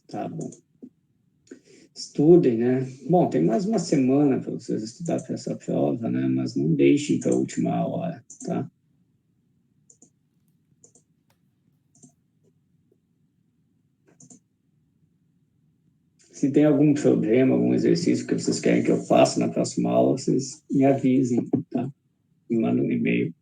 Tá bom. Estudem, né? Bom, tem mais uma semana para vocês estudar para essa prova, né? Mas não deixem para a última hora, tá? Se tem algum problema, algum exercício que vocês querem que eu faça na próxima aula, vocês me avisem, tá? Me mandem um e-mail.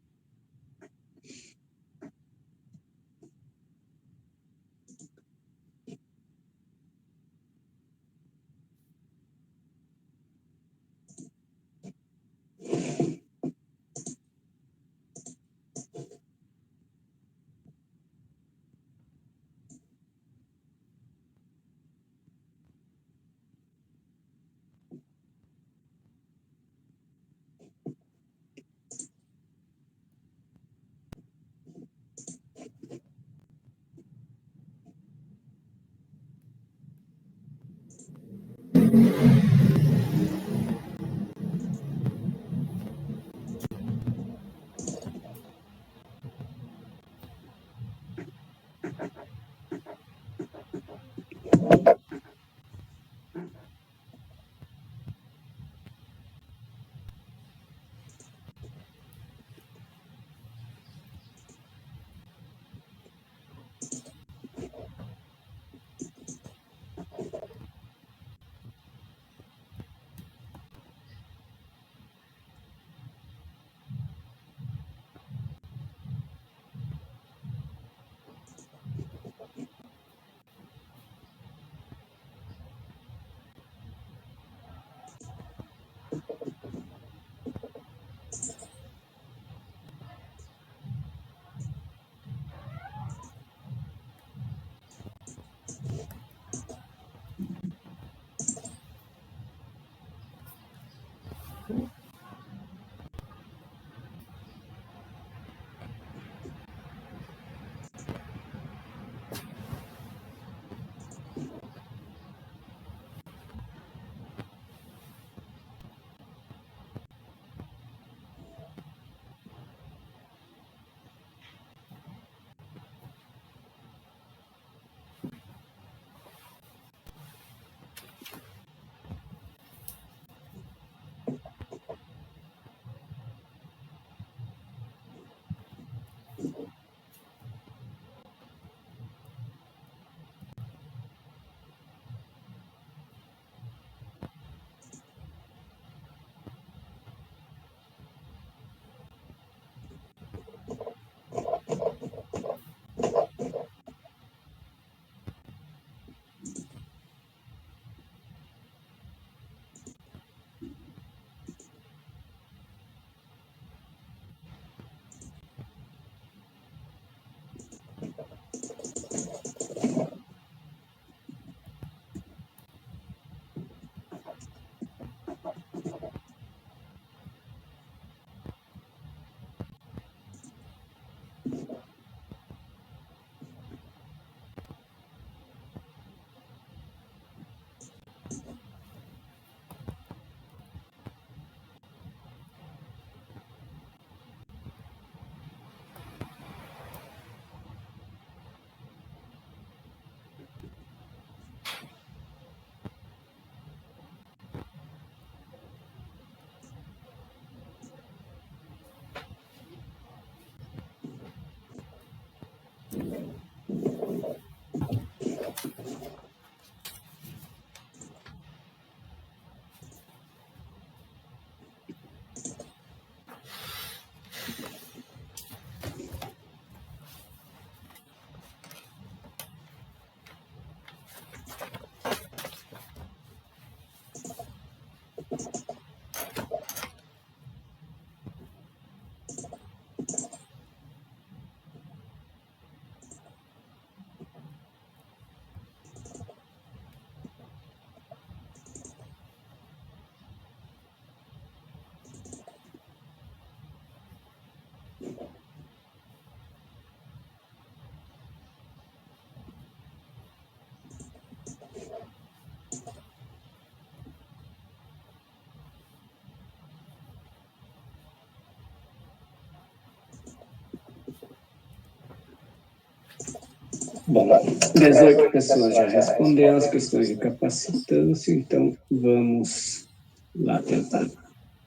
Bom, 18 pessoas já responderam as questões de capacitância, então vamos lá tentar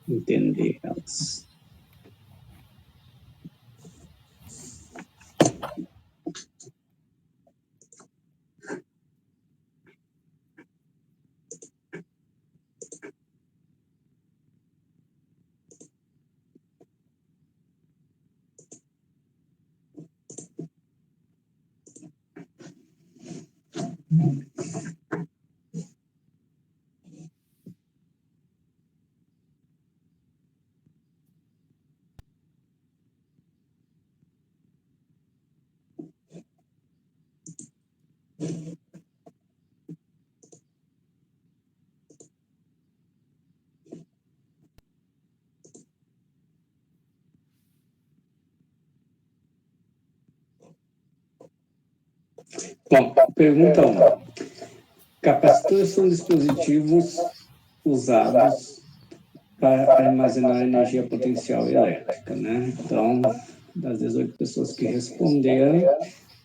entender elas. Bom, pergunta 1. Capacitores são dispositivos usados para armazenar energia potencial elétrica, né? Então, das 18 pessoas que responderam,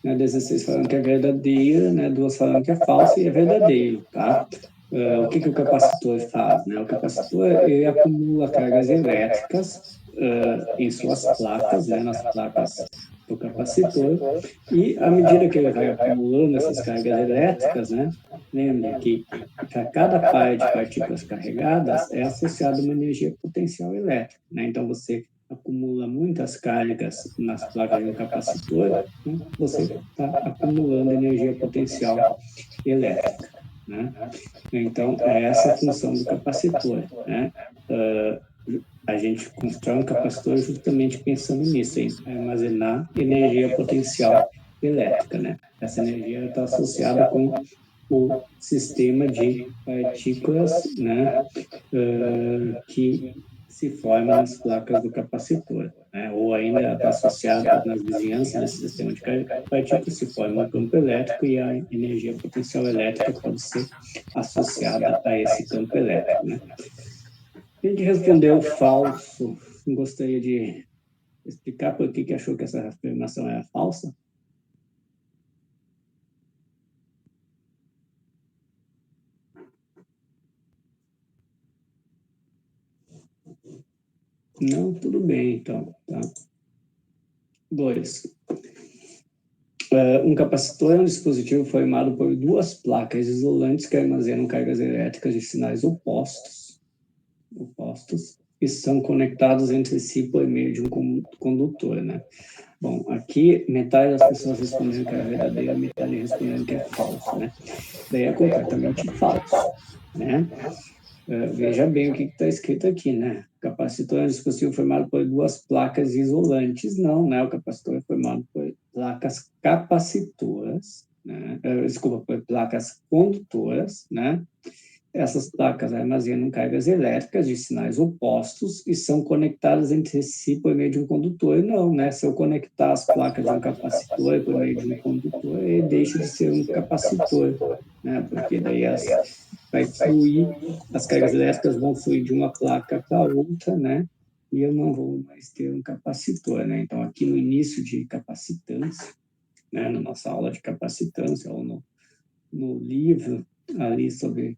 né, 16 falaram que é verdadeira, né, 2 falaram que é falsa e é verdadeiro, tá? O que o capacitor faz, né? O capacitor, ele acumula cargas elétricas em suas placas, né, nas placas do capacitor, e à medida que ele vai acumulando essas cargas elétricas, né, lembra que para cada par de partículas carregadas é associada uma energia potencial elétrica, né? Então, você acumula muitas cargas nas placas do capacitor, né? Você está acumulando energia potencial elétrica, né? Então, é essa a função do capacitor, né? A gente constrói um capacitor justamente pensando nisso, em armazenar energia potencial elétrica, né? Essa energia está associada com o sistema de partículas, né, que se formam nas placas do capacitor, né? Ou ainda está associada nas vizinhanças desse sistema de partículas, se forma um campo elétrico e a energia potencial elétrica pode ser associada a esse campo elétrico, né? A gente respondeu falso. Gostaria de explicar por que achou que essa afirmação era falsa? Não, tudo bem, então. Tá. 2. Um capacitor é um dispositivo formado por 2 placas isolantes que armazenam cargas elétricas de sinais opostos e são conectados entre si por meio de um condutor, né? Bom, aqui metade das pessoas respondendo que é verdadeiro, metade respondendo que é falso, né? Daí é completamente falso, né? Veja bem o que está escrito aqui, né? O capacitor é um dispositivo formado por 2 placas isolantes. Não, né? O capacitor é formado por placas capacitoras, né? Desculpa, por placas condutoras, né? Essas placas armazenam cargas elétricas de sinais opostos e são conectadas entre si por meio de um condutor. Não, né? Se eu conectar as placas de um capacitor por meio de um condutor, ele deixa de ser um capacitor, né? Porque daí vai fluir, as cargas elétricas vão fluir de uma placa para outra, né? E eu não vou mais ter um capacitor, né? Então, aqui no início de capacitância, né? Na nossa aula de capacitância, ou no livro ali sobre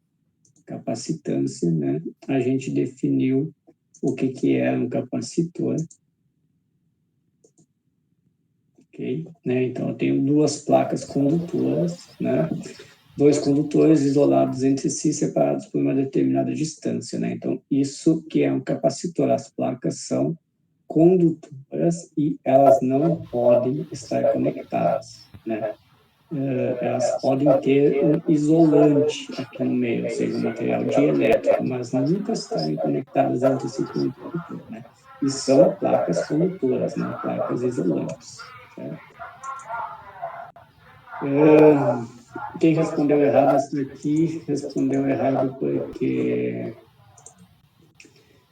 capacitância, né? A gente definiu o que é um capacitor. Ok? Né? Então, eu tenho 2 placas condutoras, né? 2 condutores isolados entre si, separados por uma determinada distância, né? Então, isso que é um capacitor. As placas são condutoras e elas não podem estar conectadas, né? Elas podem ter um isolante aqui no meio, ou seja, um material dielétrico, mas nunca estarem conectadas entre si por um condutor, né? E são placas condutoras, não placas isolantes, certo? Quem respondeu errado isso aqui, respondeu errado porque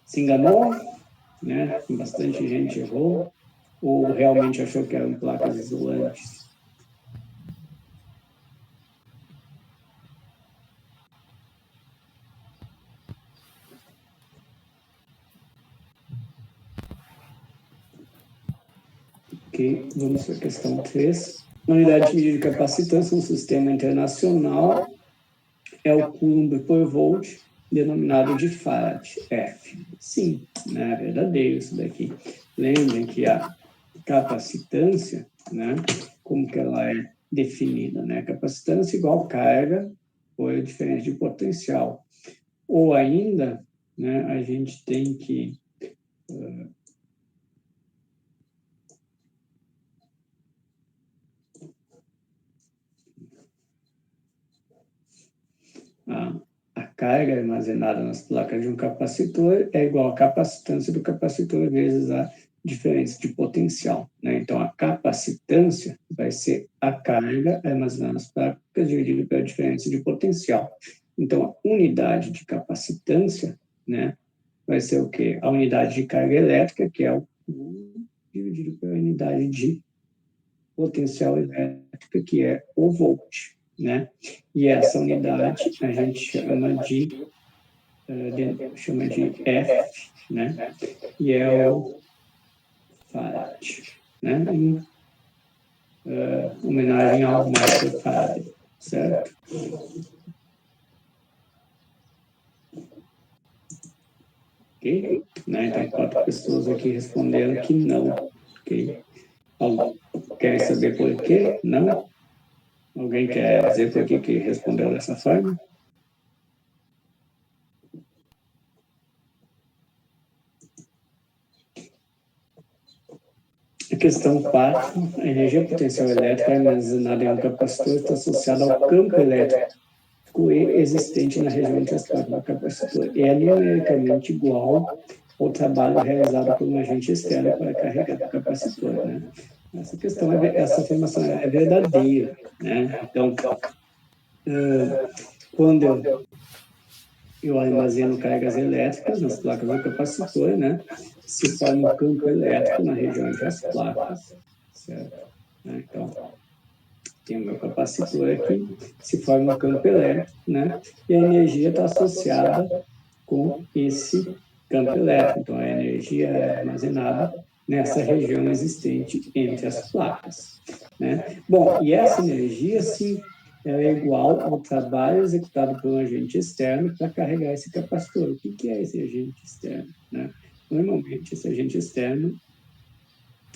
se enganou, né? Bastante gente errou, ou realmente achou que eram placas isolantes. Ok, vamos para a questão 3. A unidade de medida de capacitância, um sistema internacional, é o Coulomb por volt, denominado de Farad, F. Sim, né, é verdadeiro isso daqui. Lembrem que a capacitância, né, como que ela é definida, né? Capacitância igual carga por diferença de potencial. Ou ainda, né, a gente tem que a carga armazenada nas placas de um capacitor é igual à capacitância do capacitor vezes a diferença de potencial, né? Então, a capacitância vai ser a carga armazenada nas placas dividido pela diferença de potencial. Então, a unidade de capacitância, né, vai ser o quê? A unidade de carga elétrica, que é o dividido pela unidade de potencial elétrica, que é o volt, né? E essa unidade a gente chama de F, né? E é o Farad, né? Em homenagem ao Michael Faraday, certo? Ok? Né? Então, 4 pessoas aqui responderam que não, ok? Querem saber por quê? Não? Alguém quer dizer por que respondeu dessa forma? A questão 4, a energia potencial elétrica armazenada em um capacitor está associada ao campo elétrico existente na região entre as placas do capacitor. É numericamente igual ao trabalho realizado por um agente externo para carregar o capacitor, né? Essa afirmação é verdadeira, né? Então, quando eu armazeno cargas elétricas nas placas do capacitor, né, se forma um campo elétrico na região entre as placas, certo? Então, tem o meu capacitor aqui, se forma um campo elétrico, né, e a energia está associada com esse campo elétrico. Então, a energia é armazenada nessa região existente entre as placas, né? Bom, e essa energia, sim, ela é igual ao trabalho executado por um agente externo para carregar esse capacitor. O que é esse agente externo, né? Normalmente, esse agente externo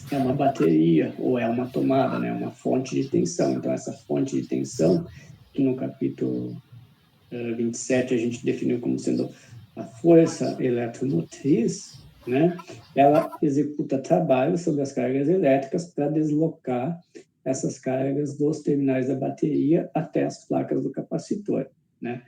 é uma bateria ou é uma tomada, né? Uma fonte de tensão. Então, essa fonte de tensão, que no capítulo 27 a gente definiu como sendo a força eletromotriz, né? Ela executa trabalho sobre as cargas elétricas para deslocar essas cargas dos terminais da bateria até as placas do capacitor, né?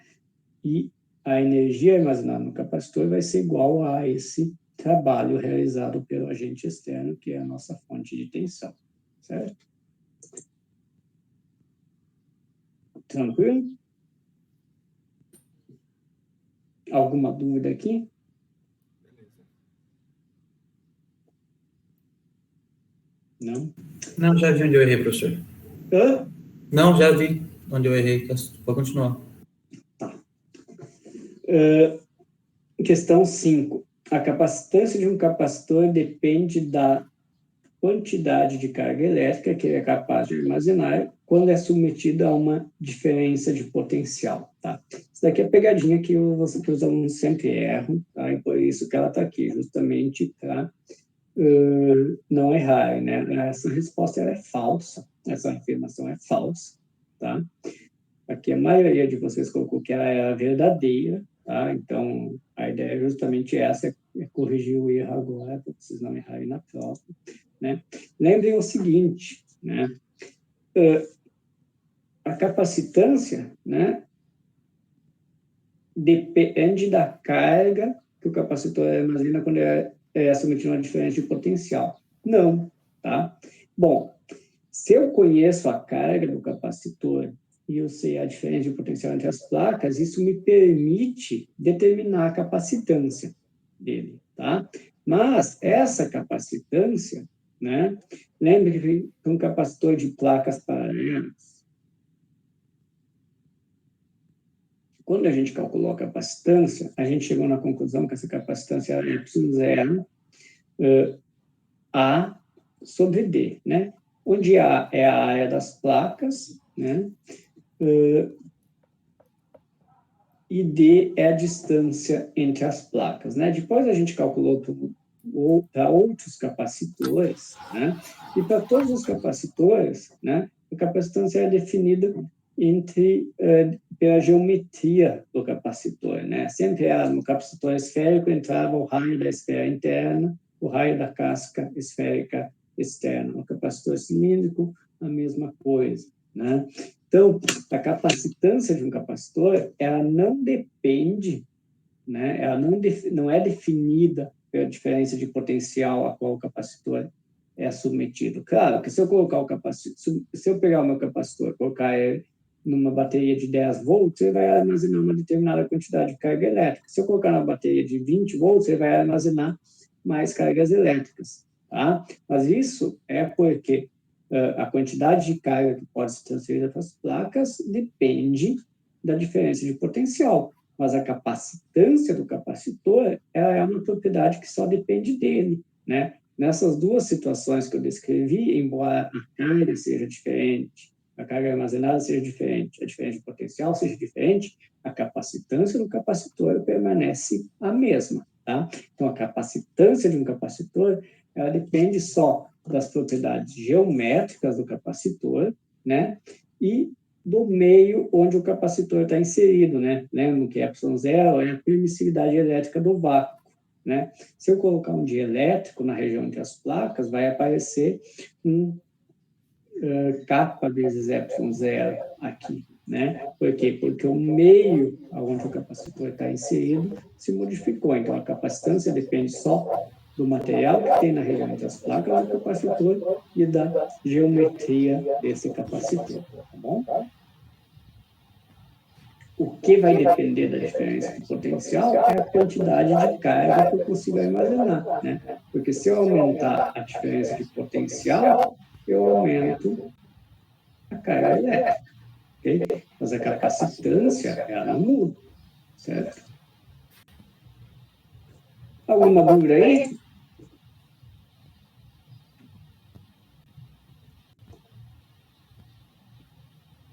E a energia armazenada no capacitor vai ser igual a esse trabalho realizado pelo agente externo, que é a nossa fonte de tensão, certo? Tranquilo? Alguma dúvida aqui? Não? Não, já vi onde eu errei, professor. Hã? Não, já vi onde eu errei. Pode continuar. Tá. Questão 5. A capacitância de um capacitor depende da quantidade de carga elétrica que ele é capaz de armazenar quando é submetido a uma diferença de potencial, tá? Isso daqui é a pegadinha que os alunos sempre erram, tá? E por isso que ela está aqui, justamente para não errarem, né? Essa resposta ela é falsa, essa afirmação é falsa, tá? Aqui a maioria de vocês colocou que ela era verdadeira, tá? Então, a ideia é justamente essa, é corrigir o erro agora, para vocês não errarem na prova, né? Lembrem o seguinte, né? A capacitância, né, depende da carga que o capacitor armazena quando é submetido a uma diferença de potencial. Não, tá? Bom, se eu conheço a carga do capacitor e eu sei a diferença de potencial entre as placas, isso me permite determinar a capacitância dele, tá? Mas essa capacitância, né? Lembre que um capacitor de placas paralelas, quando a gente calculou a capacitância, a gente chegou na conclusão que essa capacitância era Y0 A sobre D, né? onde A é a área das placas, né? E D é a distância entre as placas, né? Depois a gente calculou para outros capacitores, né? E para todos os capacitores, né? A capacitância é definida pela geometria do capacitor, né? Sempre no capacitor esférico entrava o raio da esfera interna, o raio da casca esférica externa. No capacitor cilíndrico, a mesma coisa, né? Então, a capacitância de um capacitor, ela não depende, né? Ela não é definida pela diferença de potencial a qual o capacitor é submetido. Claro que se eu colocar se eu pegar o meu capacitor, colocar ele numa bateria de 10 volts, ele vai armazenar uma determinada quantidade de carga elétrica. Se eu colocar na bateria de 20 volts, ele vai armazenar mais cargas elétricas, tá? Mas isso é porque a quantidade de carga que pode ser transferida para as placas depende da diferença de potencial, mas a capacitância do capacitor ela é uma propriedade que só depende dele, né? Nessas duas situações que eu descrevi, embora a carga seja diferente, a carga armazenada seja diferente, a diferença de potencial seja diferente, a capacitância do capacitor permanece a mesma, tá? Então, a capacitância de um capacitor ela depende só das propriedades geométricas do capacitor, né? E do meio onde o capacitor está inserido, né? Lembra que Y0 é a permissividade elétrica do vácuo, né? Se eu colocar um dielétrico na região entre as placas, vai aparecer um kappa vezes Y0 aqui, né? Por quê? Porque o meio onde o capacitor está inserido se modificou. Então, a capacitância depende só do material que tem na região entre as placas do capacitor e da geometria desse capacitor, tá bom? O que vai depender da diferença de potencial é a quantidade de carga que eu consigo armazenar, né? Porque se eu aumentar a diferença de potencial, eu aumento a carga elétrica, ok? Mas a capacitância, ela não muda, certo? Alguma dúvida aí?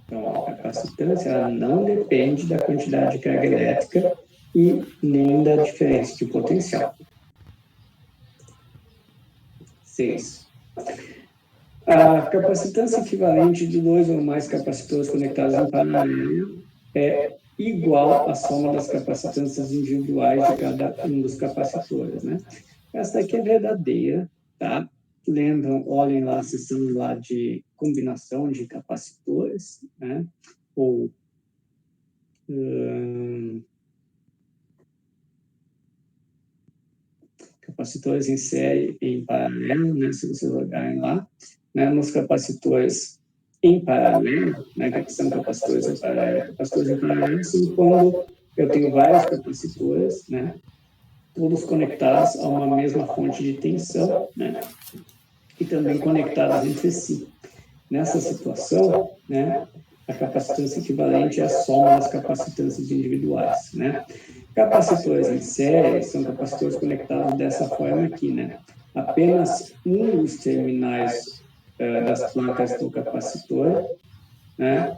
Então, a capacitância ela não depende da quantidade de carga elétrica e nem da diferença de potencial. 6. A capacitância equivalente de dois ou mais capacitores conectados em paralelo é igual à soma das capacitâncias individuais de cada um dos capacitores, né? Essa daqui é verdadeira, tá? Lembram, olhem lá a seção lá de combinação de capacitores, né? Ou capacitores em série e em paralelo, né? Se vocês olharem lá, né? Nos capacitores em paralelo, né? Que são capacitores em paralelo. Capacitores em paralelo são quando eu tenho vários capacitores, né? Todos conectados a uma mesma fonte de tensão, né? E também conectados entre si. Nessa situação, né, a capacitância equivalente é a soma das capacitâncias individuais, né? Capacitores em série são capacitores conectados dessa forma aqui, né? Apenas um dos terminais das placas do capacitor, né?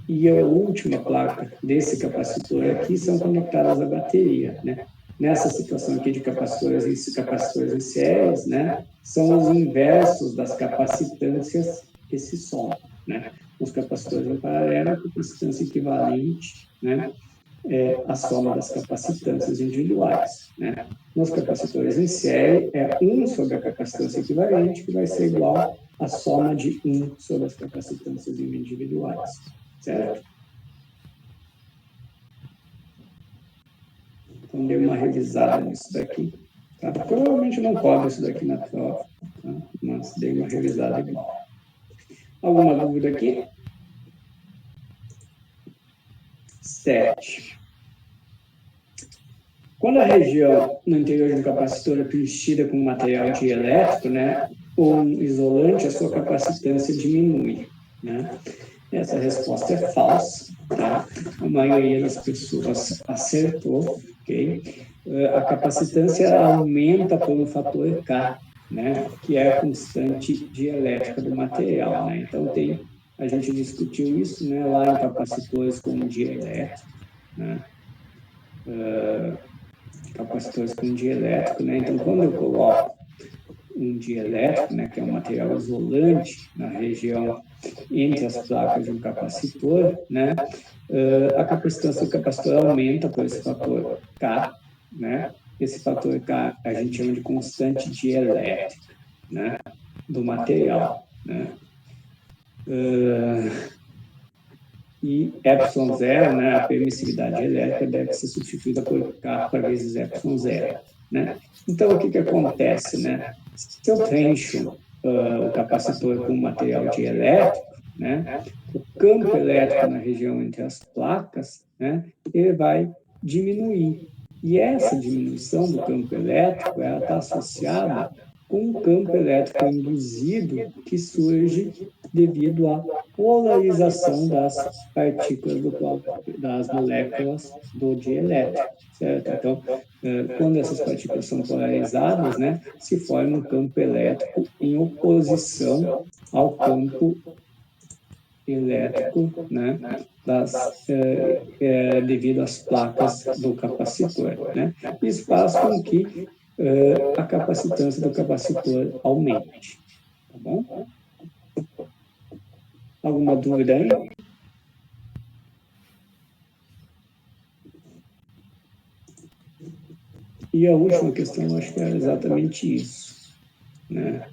E a última placa desse capacitor aqui são conectadas à bateria, né? Nessa situação aqui de capacitores em séries, né, são os inversos das capacitâncias que se somam, né? Os capacitores em paralelo, a capacitância equivalente, né, é a soma das capacitâncias individuais, né? Nos capacitores em série, é 1 sobre a capacitância equivalente, que vai ser igual à soma de 1 sobre as capacitâncias individuais, certo? Então, dei uma revisada nisso daqui. Tá? Provavelmente não cobre isso daqui na prova, tá? Mas dei uma revisada igual. Alguma dúvida aqui? 7. Quando a região no interior de um capacitor é preenchida com material dielétrico, né, ou um isolante, a sua capacitância diminui, né? Essa resposta é falsa, tá? A maioria das pessoas acertou, ok? A capacitância aumenta por um fator K, né, que é a constante dielétrica do material, né? Então, a gente discutiu isso, né, lá em capacitores com dielétrico, né? Capacitores com dielétrico, né? Então, quando eu coloco um dielétrico, né, que é um material isolante na região entre as placas de um capacitor, né, a capacitância do capacitor aumenta por esse fator K, né? Esse fator K a gente chama de constante dielétrica, né, do material, né? E epsilon zero, né, a permissividade elétrica deve ser substituída por K vezes epsilon zero, né? Então, o que acontece, né? Se eu preencho o capacitor com material dielétrico, né, o campo elétrico na região entre as placas, né, ele vai diminuir. E essa diminuição do campo elétrico, ela está associada com um campo elétrico induzido que surge devido à polarização das partículas das moléculas do dielétrico, certo? Então, quando essas partículas são polarizadas, né, se forma um campo elétrico em oposição ao campo elétrico, né, devido às placas do capacitor, né? Isso faz com que a capacitância do capacitor aumente, tá bom? Alguma dúvida aí? E a última questão, acho que é exatamente isso, né?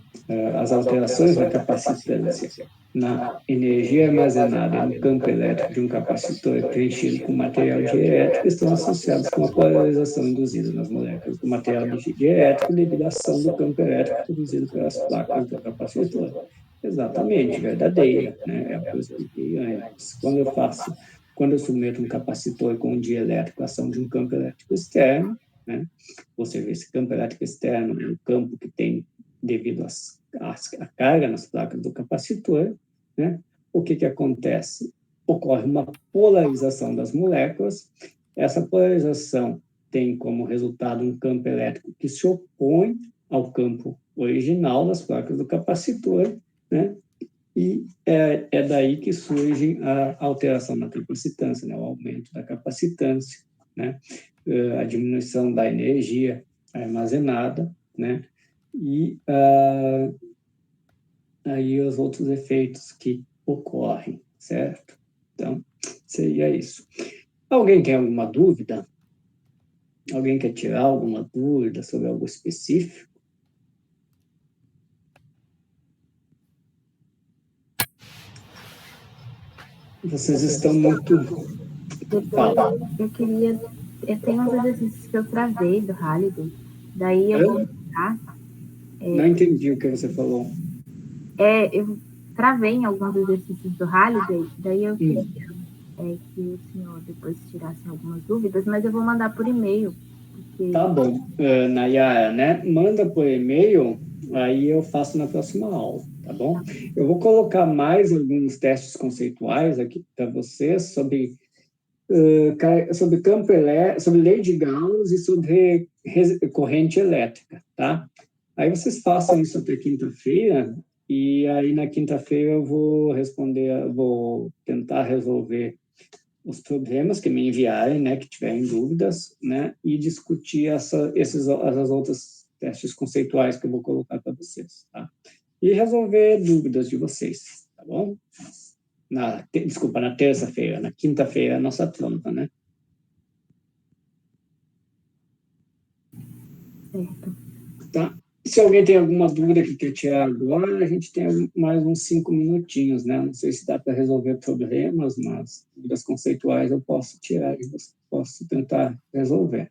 As alterações na capacitância, na energia armazenada no campo elétrico de um capacitor preenchido com material dielétrico estão associadas com a polarização induzida nas moléculas do material dielétrico devido à ação do campo elétrico produzido pelas placas do capacitor. Exatamente, verdadeira, né? É o que eu expliquei antes. Quando eu submeto um capacitor com um dielétrico à ação de um campo elétrico externo, né? Ou seja, esse campo elétrico externo é um campo que tem devido à carga nas placas do capacitor, né? O que acontece? Ocorre uma polarização das moléculas. Essa polarização tem como resultado um campo elétrico que se opõe ao campo original das placas do capacitor, né? E é daí que surge a alteração na capacitância, né? O aumento da capacitância, né? A diminuição da energia armazenada, né? E aí os outros efeitos que ocorrem, certo? Então, seria isso. Alguém tem alguma dúvida? Alguém quer tirar alguma dúvida sobre algo específico? Vocês estão muito... Eu queria... Eu tenho uns exercícios que eu travei do Halliday. Daí eu vou mostrar. Não entendi o que você falou. Eu travei em alguns exercícios do Halliday. Daí eu queria que o senhor depois tirasse algumas dúvidas, mas eu vou mandar por e-mail. Porque... Tá bom. Nayara, né? Manda por e-mail, aí eu faço na próxima aula, tá bom? Eu vou colocar mais alguns testes conceituais aqui para vocês sobre campo elétrico, sobre lei de Gauss e sobre corrente elétrica, tá? Aí vocês façam isso até quinta-feira, e aí na quinta-feira eu vou tentar resolver os problemas que me enviarem, né, que tiverem dúvidas, né, e discutir essas outras testes conceituais que eu vou colocar para vocês, tá? E resolver dúvidas de vocês, tá bom? Desculpa, na terça-feira, na quinta-feira é a nossa trompa, né? Certo. Tá. Se alguém tem alguma dúvida que quer tirar agora, a gente tem mais uns 5 minutinhos, né? Não sei se dá para resolver problemas, mas dúvidas conceituais eu posso tirar e posso tentar resolver.